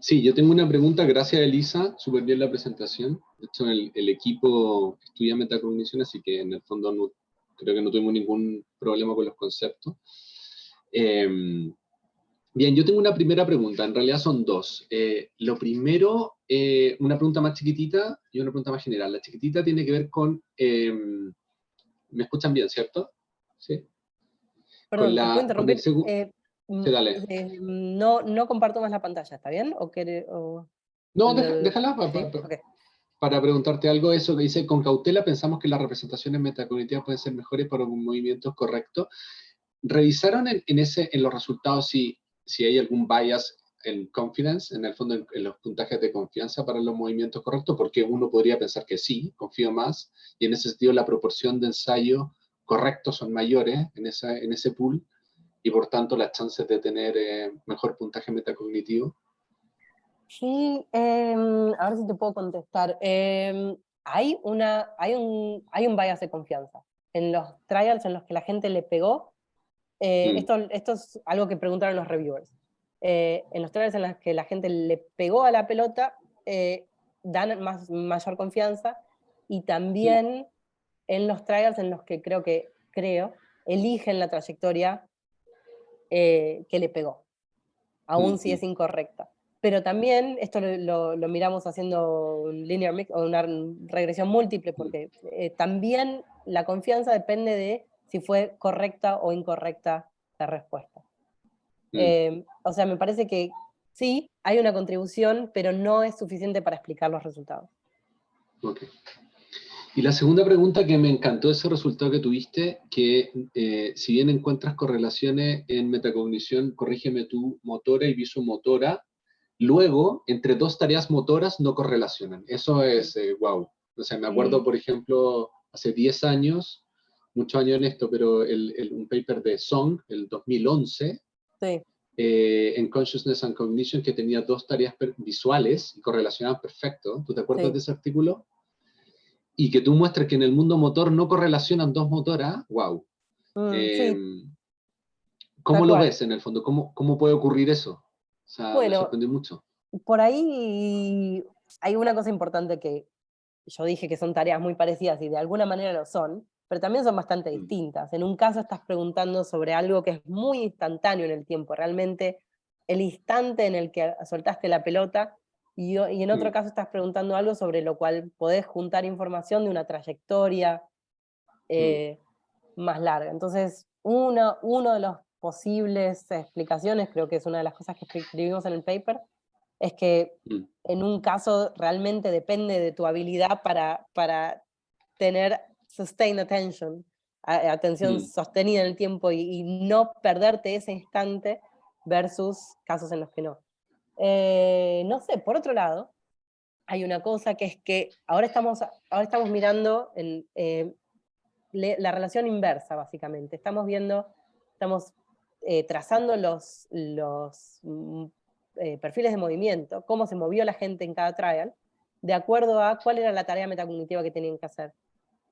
Sí, yo tengo una pregunta, gracias Elisa, súper bien la presentación. De hecho, el equipo estudia metacognición, así que en el fondo creo que no tuvimos ningún problema con los conceptos. Bien, yo tengo una primera pregunta, en realidad son dos. Lo primero, una pregunta más chiquitita y una pregunta más general. La chiquitita tiene que ver con... ¿me escuchan bien, cierto? ¿Sí? Perdón, ¿te puedo interrumpir? Sí, dale. No comparto más la pantalla, ¿está bien? No, déjala ¿sí? Okay. Para preguntarte algo. Eso que dice, con cautela pensamos que las representaciones metacognitivas pueden ser mejores para un movimiento correcto. ¿Revisaron en los resultados si hay algún bias en confidence, en el fondo en los puntajes de confianza para los movimientos correctos? Porque uno podría pensar que sí, confío más, y en ese sentido la proporción de ensayos correctos son mayores en ese pool, y por tanto las chances de tener mejor puntaje metacognitivo. Sí, a ver si te puedo contestar. Hay un bias de confianza. En los trials en los que la gente le pegó, esto es algo que preguntaron los reviewers. En los trials en los que la gente le pegó a la pelota, dan mayor confianza, y también en los trials en los que creo, eligen la trayectoria que le pegó, aun si es incorrecta. Pero también esto lo miramos haciendo un linear mix o una regresión múltiple, porque también la confianza depende de si fue correcta o incorrecta la respuesta. O sea, me parece que sí, hay una contribución, pero no es suficiente para explicar los resultados. Ok. Y la segunda pregunta, que me encantó ese resultado que tuviste, que si bien encuentras correlaciones en metacognición, corrígeme tú, motora y visomotora, luego, entre dos tareas motoras no correlacionan. Eso es wow. O sea, me acuerdo, por ejemplo, hace 10 años, muchos años en esto, pero un paper de Song, el 2011, sí. En Consciousness and Cognition, que tenía dos tareas visuales y correlacionaban perfecto. ¿Tú te acuerdas de ese artículo? Y que tú muestres que en el mundo motor no correlacionan dos motoras, wow. Sí. ¿Cómo lo ves en el fondo? ¿Cómo puede ocurrir eso? O sea, me sorprendió mucho. Por ahí hay una cosa importante que yo dije que son tareas muy parecidas y de alguna manera lo son, pero también son bastante distintas. En un caso estás preguntando sobre algo que es muy instantáneo en el tiempo, realmente el instante en el que soltaste la pelota, y en otro caso estás preguntando algo sobre lo cual podés juntar información de una trayectoria más larga. Entonces, uno de los posibles explicaciones, creo que es una de las cosas que escribimos en el paper, es que en un caso realmente depende de tu habilidad para tener sustained attention, atención sostenida en el tiempo, y no perderte ese instante, versus casos en los que no. No sé, por otro lado, hay una cosa que es que ahora estamos mirando la relación inversa, básicamente. Estamos trazando los perfiles de movimiento, cómo se movió la gente en cada trial, de acuerdo a cuál era la tarea metacognitiva que tenían que hacer.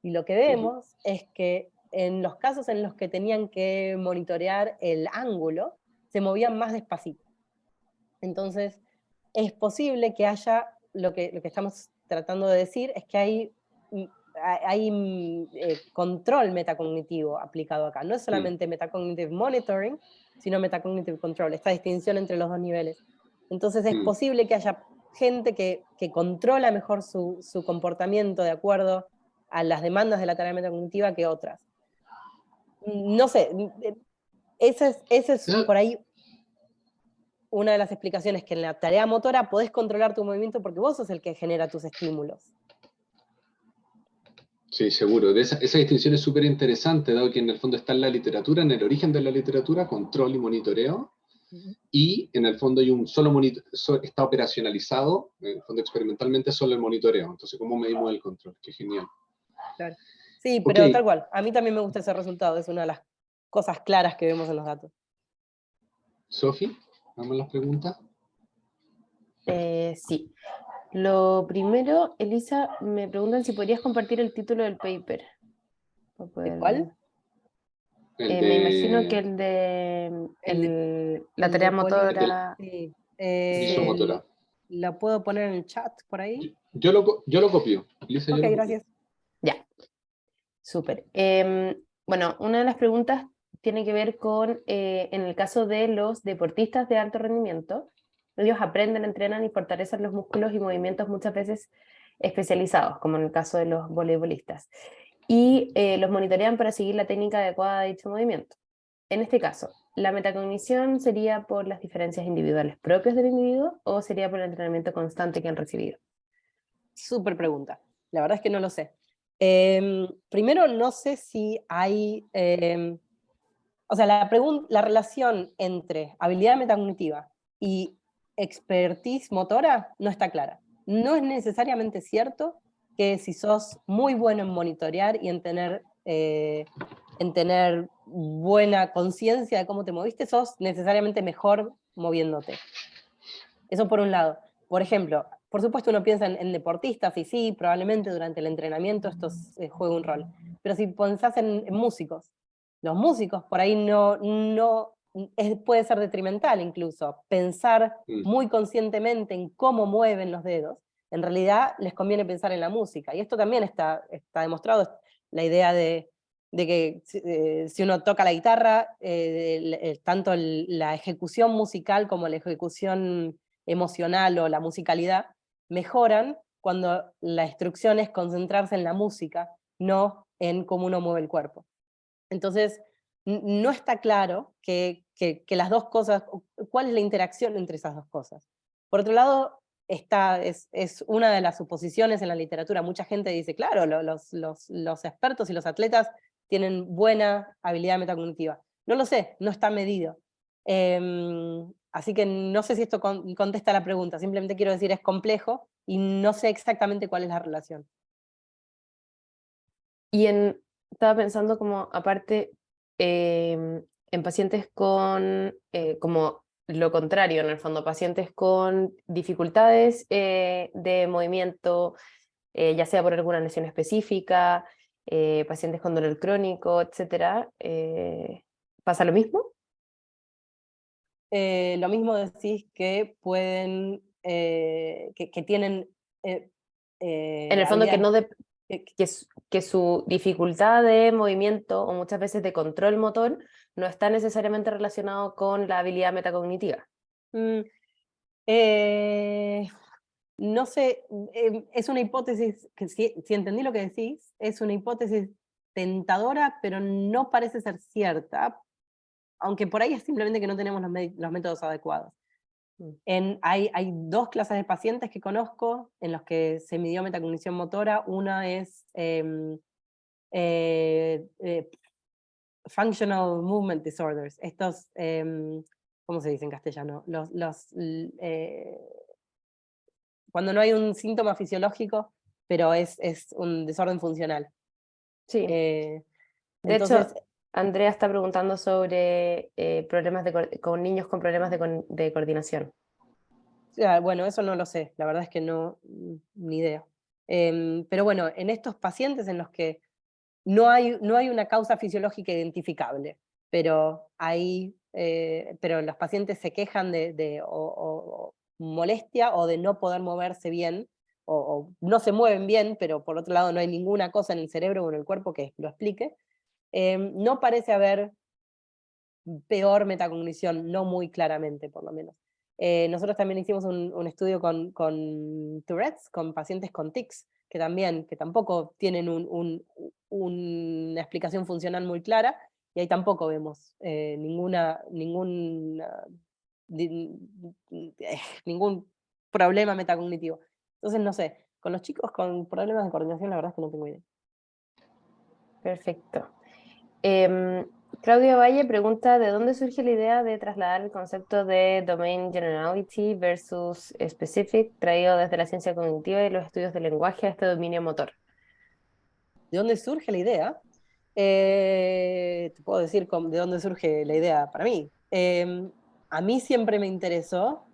Y lo que vemos es que en los casos en los que tenían que monitorear el ángulo, se movían más despacito. Entonces, es posible que haya, lo que estamos tratando de decir, es que hay control metacognitivo aplicado acá. No es solamente metacognitive monitoring, sino metacognitive control, esta distinción entre los dos niveles. Entonces es posible que haya gente que controla mejor su comportamiento de acuerdo a las demandas de la tarea metacognitiva que otras. No sé, esa es por ahí una de las explicaciones, que en la tarea motora podés controlar tu movimiento porque vos sos el que genera tus estímulos. Sí, seguro. Esa distinción es súper interesante, dado que en el fondo está en la literatura, en el origen de la literatura, control y monitoreo, y en el fondo hay un solo monitoreo, está operacionalizado, en el fondo experimentalmente solo el monitoreo. Entonces, ¿cómo medimos el control? Qué genial. Claro. Sí, pero tal cual. A mí también me gusta ese resultado, es una de las cosas claras que vemos en los datos. Sofi, vamos a las preguntas. Sí. Lo primero, Elisa, me preguntan si podrías compartir el título del paper. ¿De cuál? Me imagino que el de la tarea motora. Sí. Visomotora. ¿La puedo poner en el chat por ahí? Yo lo copio. Elisa, Ok, yo lo gracias. copio. Ya, súper. Bueno, una de las preguntas tiene que ver con, en el caso de los deportistas de alto rendimiento, ellos aprenden, entrenan y fortalecen los músculos y movimientos muchas veces especializados, como en el caso de los voleibolistas, y los monitorean para seguir la técnica adecuada de dicho movimiento. En este caso, ¿la metacognición sería por las diferencias individuales propias del individuo o sería por el entrenamiento constante que han recibido? Súper pregunta. La verdad es que no lo sé. Primero, no sé si hay... o sea, la relación entre habilidad metacognitiva y expertise motora no está clara. No es necesariamente cierto que si sos muy bueno en monitorear y en tener buena conciencia de cómo te moviste, sos necesariamente mejor moviéndote. Eso por un lado. Por ejemplo, por supuesto uno piensa en deportistas y sí, probablemente durante el entrenamiento esto juega un rol. Pero si pensás en músicos, los músicos por ahí puede ser detrimental incluso. Pensar muy conscientemente en cómo mueven los dedos, en realidad les conviene pensar en la música. Y esto también está demostrado, la idea de que si uno toca la guitarra, tanto la ejecución musical como la ejecución emocional o la musicalidad mejoran cuando la instrucción es concentrarse en la música, no en cómo uno mueve el cuerpo. Entonces, no está claro que las dos cosas, cuál es la interacción entre esas dos cosas. Por otro lado, es una de las suposiciones en la literatura. Mucha gente dice, claro, los expertos y los atletas tienen buena habilidad metacognitiva. No lo sé, no está medido. Así que no sé si esto contesta la pregunta, simplemente quiero decir es complejo y no sé exactamente cuál es la relación. Y estaba pensando como aparte en pacientes con, como lo contrario en el fondo, pacientes con dificultades de movimiento, ya sea por alguna lesión específica, pacientes con dolor crónico, etc. ¿Pasa lo mismo? Lo mismo decís que pueden, que tienen... En el fondo que, no de, que su dificultad de movimiento o muchas veces de control motor no está necesariamente relacionado con la habilidad metacognitiva. No sé, es una hipótesis que si entendí lo que decís, es una hipótesis tentadora, pero no parece ser cierta, aunque por ahí es simplemente que no tenemos los métodos adecuados. Hay dos clases de pacientes que conozco en los que se midió metacognición motora. Una es functional movement disorders. Estos, ¿cómo se dice en castellano? Cuando no hay un síntoma fisiológico, pero es un desorden funcional. Sí. De hecho, Andrea está preguntando sobre problemas con niños con problemas de coordinación. Bueno, eso no lo sé, la verdad es que no, ni idea. Pero bueno, en estos pacientes en los que no hay una causa fisiológica identificable, pero pero los pacientes se quejan de molestia o de no poder moverse bien, o no se mueven bien, pero por otro lado no hay ninguna cosa en el cerebro o en el cuerpo que lo explique. No parece haber peor metacognición, no muy claramente por lo menos. Nosotros también hicimos un estudio con Tourette's, con pacientes con tics, que tampoco tienen una explicación funcional muy clara, y ahí tampoco vemos ningún problema metacognitivo. Entonces, no sé, con los chicos con problemas de coordinación, la verdad es que no tengo idea. Perfecto. Claudia Valle pregunta, ¿de dónde surge la idea de trasladar el concepto de Domain Generality versus Specific, traído desde la ciencia cognitiva y los estudios del lenguaje a este dominio motor? ¿De dónde surge la idea? Te puedo decir de dónde surge la idea para mí. A mí siempre me interesó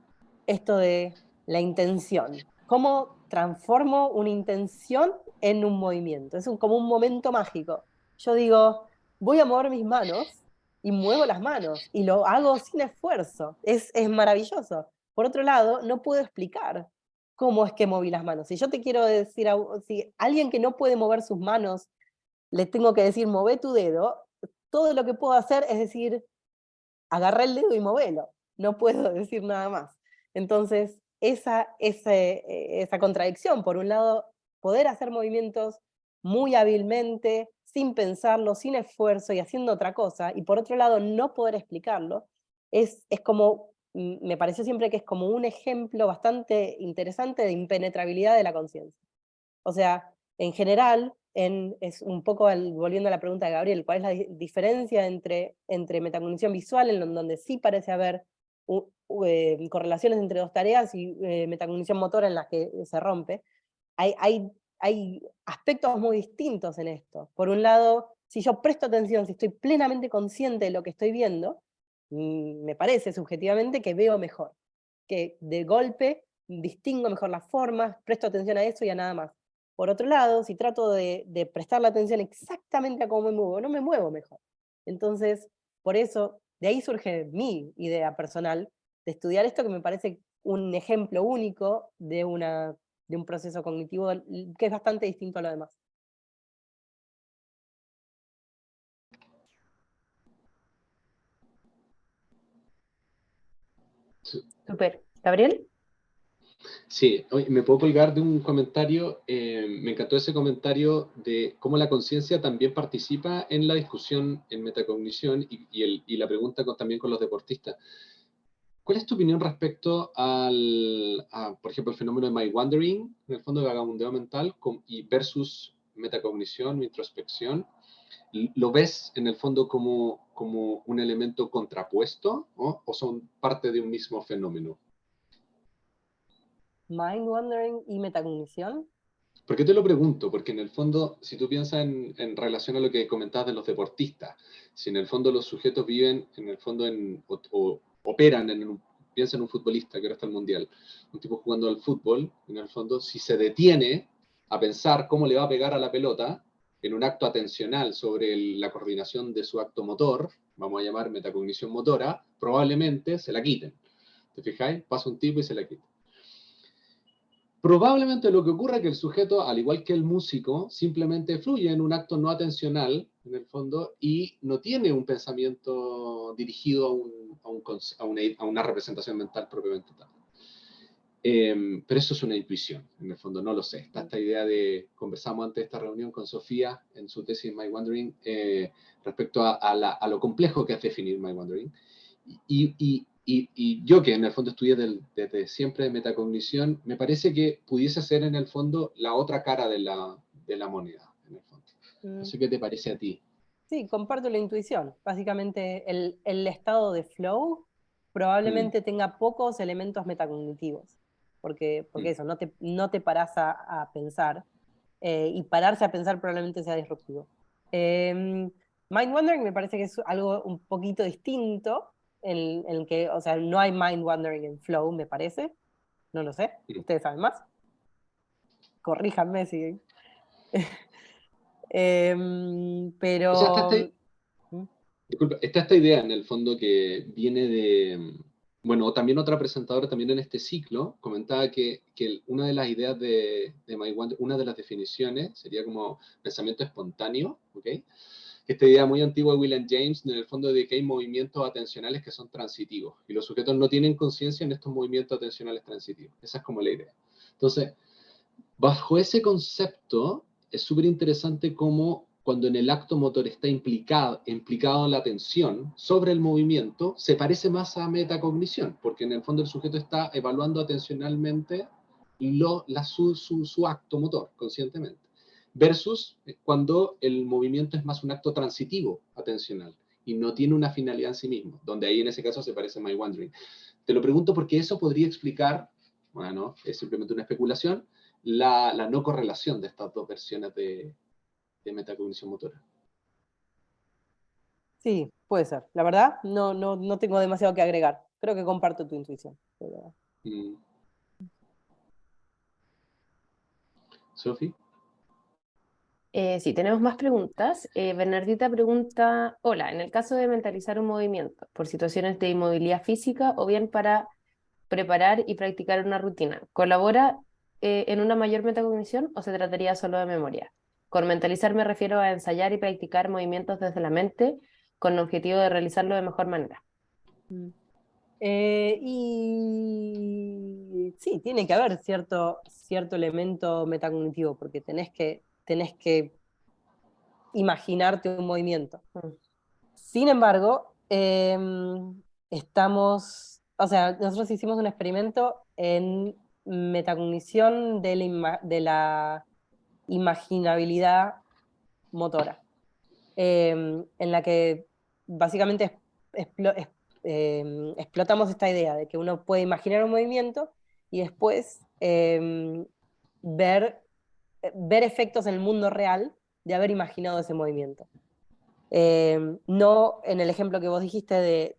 esto de la intención. ¿Cómo transformo una intención en un movimiento? Es como un momento mágico. Yo digo, voy a mover mis manos y muevo las manos y lo hago sin esfuerzo. Es maravilloso. Por otro lado, no puedo explicar cómo es que moví las manos. Si yo te quiero decir, si alguien que no puede mover sus manos le tengo que decir, mové tu dedo, todo lo que puedo hacer es decir, agarrá el dedo y movelo. No puedo decir nada más. Entonces, esa contradicción, por un lado, poder hacer movimientos muy hábilmente, sin pensarlo, sin esfuerzo y haciendo otra cosa, y por otro lado, no poder explicarlo, es como, me pareció siempre que es como un ejemplo bastante interesante de impenetrabilidad de la conciencia. O sea, en general, es un poco volviendo a la pregunta de Gabriel, ¿cuál es la diferencia entre metacognición visual, en donde sí parece haber correlaciones entre dos tareas, y metacognición motora en las que se rompe? Hay aspectos muy distintos en esto. Por un lado, si yo presto atención, si estoy plenamente consciente de lo que estoy viendo, me parece subjetivamente que veo mejor, que de golpe distingo mejor las formas, presto atención a eso y a nada más. Por otro lado, si trato de prestar la atención exactamente a cómo me muevo, no me muevo mejor. Entonces, por eso, de ahí surge mi idea personal de estudiar esto, que me parece un ejemplo único de un proceso cognitivo que es bastante distinto a lo demás. Super. ¿Gabriel? Sí, oye, me puedo colgar de un comentario, me encantó ese comentario de cómo la conciencia también participa en la discusión en metacognición y la pregunta también con los deportistas. ¿Cuál es tu opinión respecto por ejemplo, el fenómeno de mind wandering, en el fondo de vagabundeo mental, y versus metacognición o introspección? ¿Lo ves en el fondo como un elemento contrapuesto, ¿no? ¿O son parte de un mismo fenómeno? Mind wandering y metacognición. ¿Por qué te lo pregunto? Porque en el fondo, si tú piensas en relación a lo que comentabas de los deportistas, si en el fondo los sujetos viven, en el fondo, o operan, piensa en un futbolista que ahora está en el mundial, un tipo jugando al fútbol, en el fondo, si se detiene a pensar cómo le va a pegar a la pelota, en un acto atencional sobre la coordinación de su acto motor, vamos a llamar metacognición motora, probablemente se la quiten. ¿Te fijáis? Pasa un tipo y se la quita. Probablemente lo que ocurre es que el sujeto, al igual que el músico, simplemente fluye en un acto no atencional, en el fondo, y no tiene un pensamiento dirigido a una representación mental propiamente tal. Pero eso es una intuición, en el fondo, no lo sé. Está esta idea conversamos antes de esta reunión con Sofía en su tesis Mind Wandering, respecto a lo complejo que es definir Mind Wandering. Y yo, que en el fondo estudié desde siempre de metacognición, me parece que pudiese ser en el fondo la otra cara de la moneda, en el fondo. No sé qué te parece a ti. Sí, comparto la intuición. Básicamente, el estado de flow probablemente tenga pocos elementos metacognitivos, porque eso, no te parás a pensar, y pararse a pensar probablemente sea disruptivo. Mind wandering me parece que es algo un poquito distinto, en el que, o sea, no hay mind wandering en flow, me parece. No lo sé, ¿ustedes saben más? Corríjanme si... O sea, Pero... disculpa, está esta idea en el fondo que viene de, bueno, también otra presentadora también en este ciclo comentaba que una de las ideas de Maiwand, una de las definiciones sería como pensamiento espontáneo, ¿ok? Esta idea muy antigua de William James, en el fondo de que hay movimientos atencionales que son transitivos y los sujetos no tienen conciencia en estos movimientos atencionales transitivos. Esa es como la idea. Entonces, bajo ese concepto, es súper interesante cómo cuando en el acto motor está implicado la atención sobre el movimiento, se parece más a metacognición, porque en el fondo el sujeto está evaluando atencionalmente su acto motor, conscientemente. Versus cuando el movimiento es más un acto transitivo atencional y no tiene una finalidad en sí mismo, donde ahí en ese caso se parece a My Wandering. Te lo pregunto porque eso podría explicar, bueno, es simplemente una especulación, la no correlación de estas dos versiones de metacognición motora. Sí, puede ser. La verdad, no tengo demasiado que agregar. Creo que comparto tu intuición. Pero... Mm. Sophie. Sí, tenemos más preguntas. Bernardita pregunta, hola, en el caso de mentalizar un movimiento por situaciones de inmovilidad física o bien para preparar y practicar una rutina, ¿colabora en una mayor metacognición o se trataría solo de memoria? Con mentalizar me refiero a ensayar y practicar movimientos desde la mente con el objetivo de realizarlo de mejor manera. Y sí, tiene que haber cierto elemento metacognitivo, porque tenés que imaginarte un movimiento. Mm. Sin embargo, o sea, nosotros hicimos un experimento en metacognición de la imaginabilidad motora, en la que básicamente explo- es- explotamos esta idea de que uno puede imaginar un movimiento y después ver, ver efectos en el mundo real de haber imaginado ese movimiento. No en el ejemplo que vos dijiste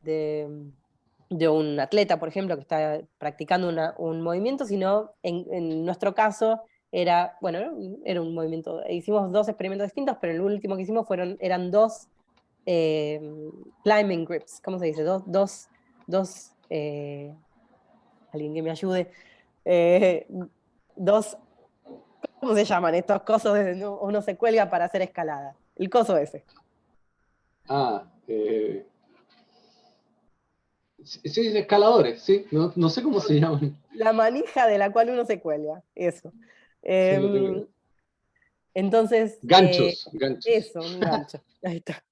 de un atleta, por ejemplo, que está practicando un movimiento, sino en nuestro caso era, bueno, era un movimiento. Hicimos dos experimentos distintos, pero el último que hicimos eran dos eh, climbing grips, ¿cómo se dice? Alguien que me ayude, eh, dos, ¿cómo se llaman estos cosos de uno se cuelga para hacer escalada? El coso ese. Ah, sí, escaladores, sí, no sé cómo se llaman. La manija de la cual uno se cuelga, eso. Sí, no tengo idea. Eh, entonces, Ganchos. eso, un gancho. Ahí está.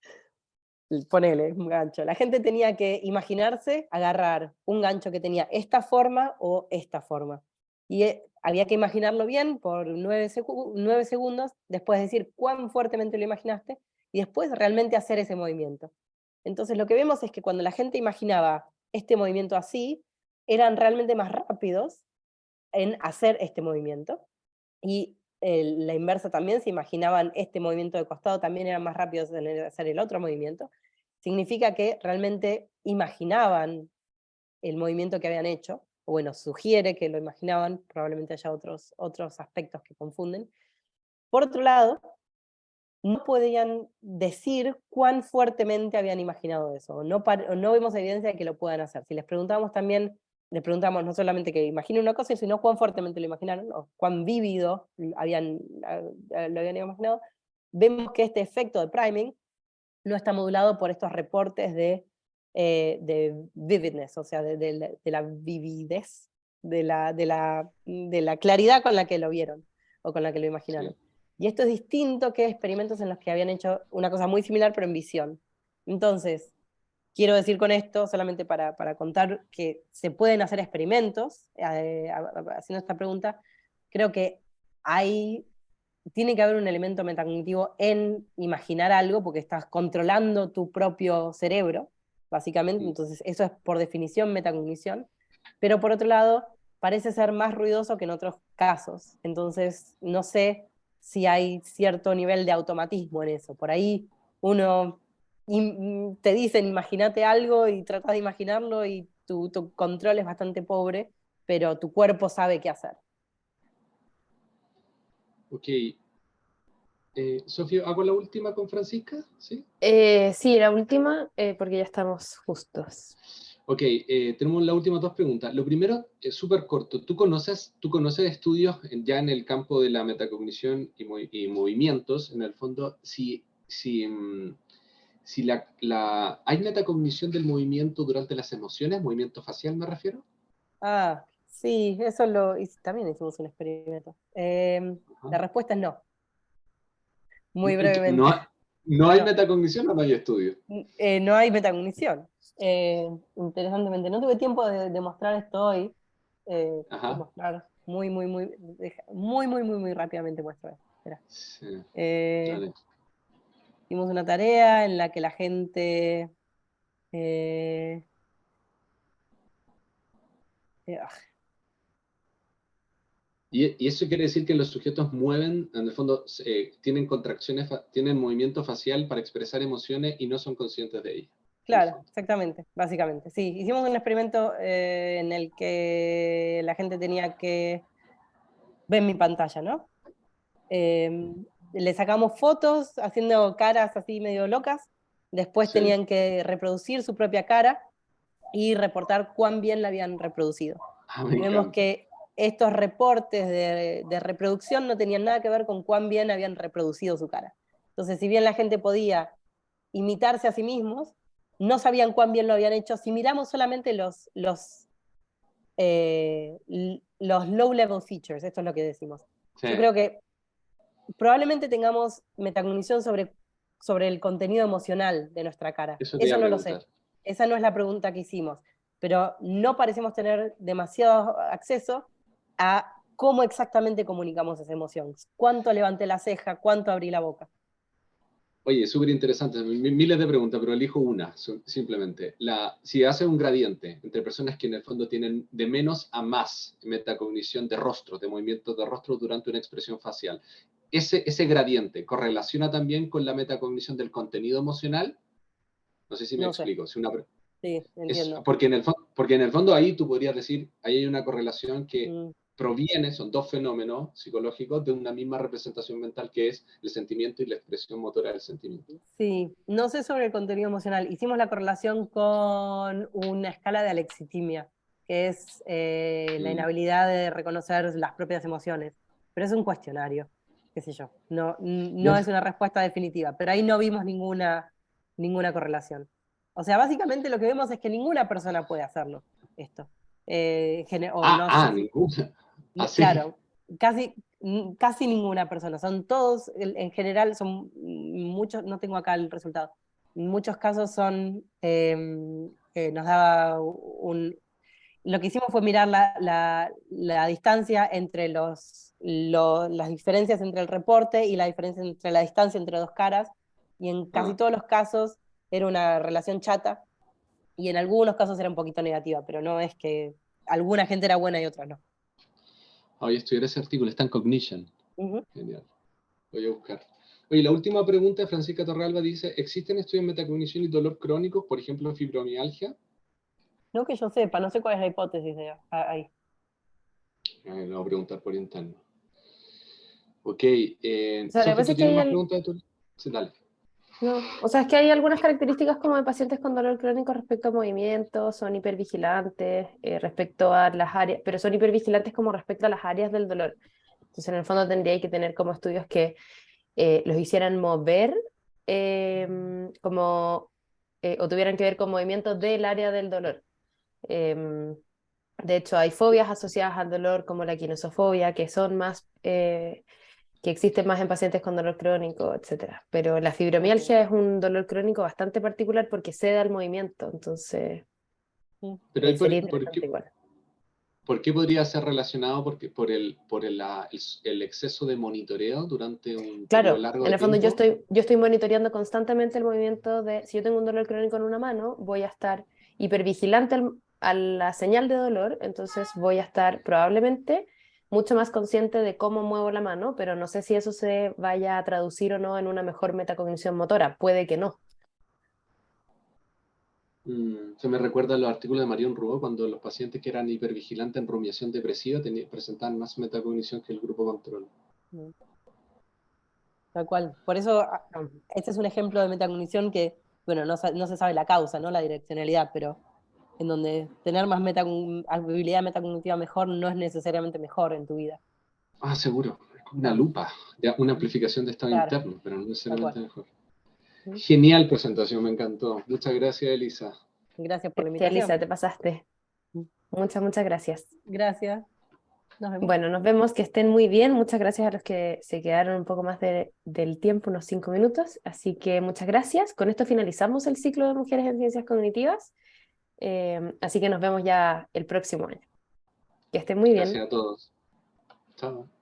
Ponele, un gancho. La gente tenía que imaginarse agarrar un gancho que tenía esta forma o esta forma. Y había que imaginarlo bien por 9 segundos, después decir cuán fuertemente lo imaginaste y después realmente hacer ese movimiento. Entonces lo que vemos es que cuando la gente imaginaba este movimiento así, eran realmente más rápidos en hacer este movimiento. Y la inversa también, si imaginaban este movimiento de costado, también eran más rápidos en hacer el otro movimiento. Significa que realmente imaginaban el movimiento que habían hecho, o bueno, sugiere que lo imaginaban, probablemente haya otros aspectos que confunden. Por otro lado, no podían decir cuán fuertemente habían imaginado eso, o no vemos evidencia de que lo puedan hacer. Si les preguntábamos también, les preguntamos no solamente que imaginen una cosa, sino cuán fuertemente lo imaginaron, o cuán vívido lo habían imaginado, vemos que este efecto de priming no está modulado por estos reportes de vividness, o sea, de la vividez, de la claridad con la que lo vieron, o con la que lo imaginaron. Sí. Y esto es distinto que experimentos en los que habían hecho una cosa muy similar, pero en visión. Entonces, quiero decir con esto, solamente para contar que se pueden hacer experimentos, haciendo esta pregunta, creo que tiene que haber un elemento metacognitivo en imaginar algo, porque estás controlando tu propio cerebro, básicamente, Mm. entonces eso es por definición metacognición, pero por otro lado, parece ser más ruidoso que en otros casos, entonces no sé si hay cierto nivel de automatismo en eso, por ahí uno te dicen imagínate algo y tratas de imaginarlo y tu control es bastante pobre, pero tu cuerpo sabe qué hacer. Ok, Sofía, ¿hago la última con Francisca? ¿Sí? Sí, la última, porque ya estamos justos. Ok, tenemos las últimas dos preguntas. Lo primero es súper corto. ¿Tú conoces estudios ya en el campo de la metacognición y movimientos, en el fondo, si hay metacognición del movimiento durante las emociones, movimiento facial me refiero? Ah, sí, también hicimos un experimento. La Ajá. respuesta es no, muy ¿No, brevemente. no hay No, metacognición o no hay estudios? no hay metacognición. Interesantemente, no tuve tiempo de mostrar esto hoy. Puedo Ajá. mostrar muy rápidamente muestro esto. Espera. Sí, Eh, dale. hicimos una tarea en la que la gente... eh, ah, Y eso quiere decir que los sujetos mueven, en el fondo, tienen contracciones, tienen movimiento facial para expresar emociones y no son conscientes de ellas, en el claro, fondo. exactamente, básicamente. Sí, hicimos un experimento en el que la gente tenía que ver mi pantalla, ¿no? Eh, le sacamos fotos haciendo caras así medio locas, después Sí. tenían que reproducir su propia cara y reportar cuán bien la habían reproducido. Ah, me Y vemos encanta. que estos reportes de reproducción no tenían nada que ver con cuán bien habían reproducido su cara. Entonces, si bien la gente podía imitarse a sí mismos, no sabían cuán bien lo habían hecho. Si miramos solamente los low-level features, esto es lo que decimos. Sí, Yo creo que probablemente tengamos metacognición sobre el contenido emocional de nuestra cara. eso te iba Eso a no lo sé. preguntar. Esa no es la pregunta que hicimos. Pero no parecemos tener demasiado acceso a cómo exactamente comunicamos esa emoción. Cuánto levanté la ceja, cuánto abrí la boca. Oye, súper interesante, miles de preguntas, pero elijo una, simplemente. Si hace un gradiente entre personas que en el fondo tienen de menos a más metacognición de rostro, de movimientos de rostro durante una expresión facial, ese gradiente correlaciona también con la metacognición del contenido emocional. No sé si me No sé, explico. sí, entiendo. Porque en el fondo ahí tú podrías decir, ahí hay una correlación que Mm. proviene, son dos fenómenos psicológicos de una misma representación mental que es el sentimiento y la expresión motora del sentimiento. Sí, no sé sobre el contenido emocional. Hicimos la correlación con una escala de alexitimia, que es la Mm. inhabilidad de reconocer las propias emociones. Pero es un cuestionario, qué sé yo. No, Ya. no es una respuesta definitiva, pero ahí no vimos ninguna correlación. O sea, básicamente lo que vemos es que ninguna persona puede hacerlo, esto. O no sé si Ninguna. Así. claro, casi ninguna persona. Son todos, en general, son muchos, no tengo acá el resultado. En muchos casos nos daba lo que hicimos fue mirar la distancia entre las diferencias entre el reporte y la diferencia entre la distancia entre dos caras, y en casi Ah, todos los casos era una relación chata, y en algunos casos era un poquito negativa, pero no es que alguna gente era buena y otra no. voy a estudiar ese artículo, está en Cognition. Ujú. Genial. Voy a buscar. Oye, la última pregunta de Francisca Torralba dice, ¿existen estudios de metacognición y dolor crónico, por ejemplo, fibromialgia? No que yo sepa, no sé cuál es la hipótesis ahí. Le voy a preguntar por interno. Ok, O sea, lo que Sofi, pasa ¿tú es que tienes más preguntas de tu? Sí, dale. no, o sea, es que hay algunas características como de pacientes con dolor crónico respecto a movimientos, son hipervigilantes respecto a las áreas, pero son hipervigilantes como respecto a las áreas del dolor. Entonces, en el fondo tendría que tener como estudios que los hicieran mover o tuvieran que ver con movimientos del área del dolor. Em, de hecho, hay fobias asociadas al dolor como la quinosofobia, que son más que existen más en pacientes con dolor crónico, etcétera. Pero la Ok. fibromialgia es un dolor crónico bastante particular porque cede al movimiento, entonces Mm. Pero ahí sería por interesante igual. ¿por qué podría ser relacionado? Porque por el exceso de monitoreo durante un periodo Claro, largo en de el fondo yo tiempo. estoy, yo estoy monitoreando constantemente el movimiento de, si yo tengo un dolor crónico en una mano, voy a estar hipervigilante a la señal de dolor, entonces voy a estar probablemente mucho más consciente de cómo muevo la mano, pero no sé si eso se vaya a traducir o no en una mejor metacognición motora, puede que no. Se me recuerda a los artículos de Marion Rouault cuando los pacientes que eran hipervigilantes en rumiación depresiva presentaban más metacognición que el grupo control. Mm. Tal cual. Por eso, Ah, este es un ejemplo de metacognición que, bueno, no se sabe la causa, ¿no? La direccionalidad, pero en donde tener más habilidad metacognitiva mejor no es necesariamente mejor en tu vida. Ah, seguro. Es como una No, lupa, ya, una amplificación de estado claro, interno, pero no tal necesariamente cual. mejor. ¿Mm? Genial presentación, me encantó. Muchas gracias, Elisa. Gracias por la Gracias, invitación. Elisa, te pasaste. ¿Mm? Muchas gracias. Gracias. Nos vemos. Bueno, nos vemos, que estén muy bien. Muchas gracias a los que se quedaron un poco más del tiempo, unos 5 minutos. Así que muchas gracias. Con esto finalizamos el ciclo de Mujeres en Ciencias Cognitivas. Así que nos vemos ya el próximo año. Que estén muy bien. Gracias a todos. Chao.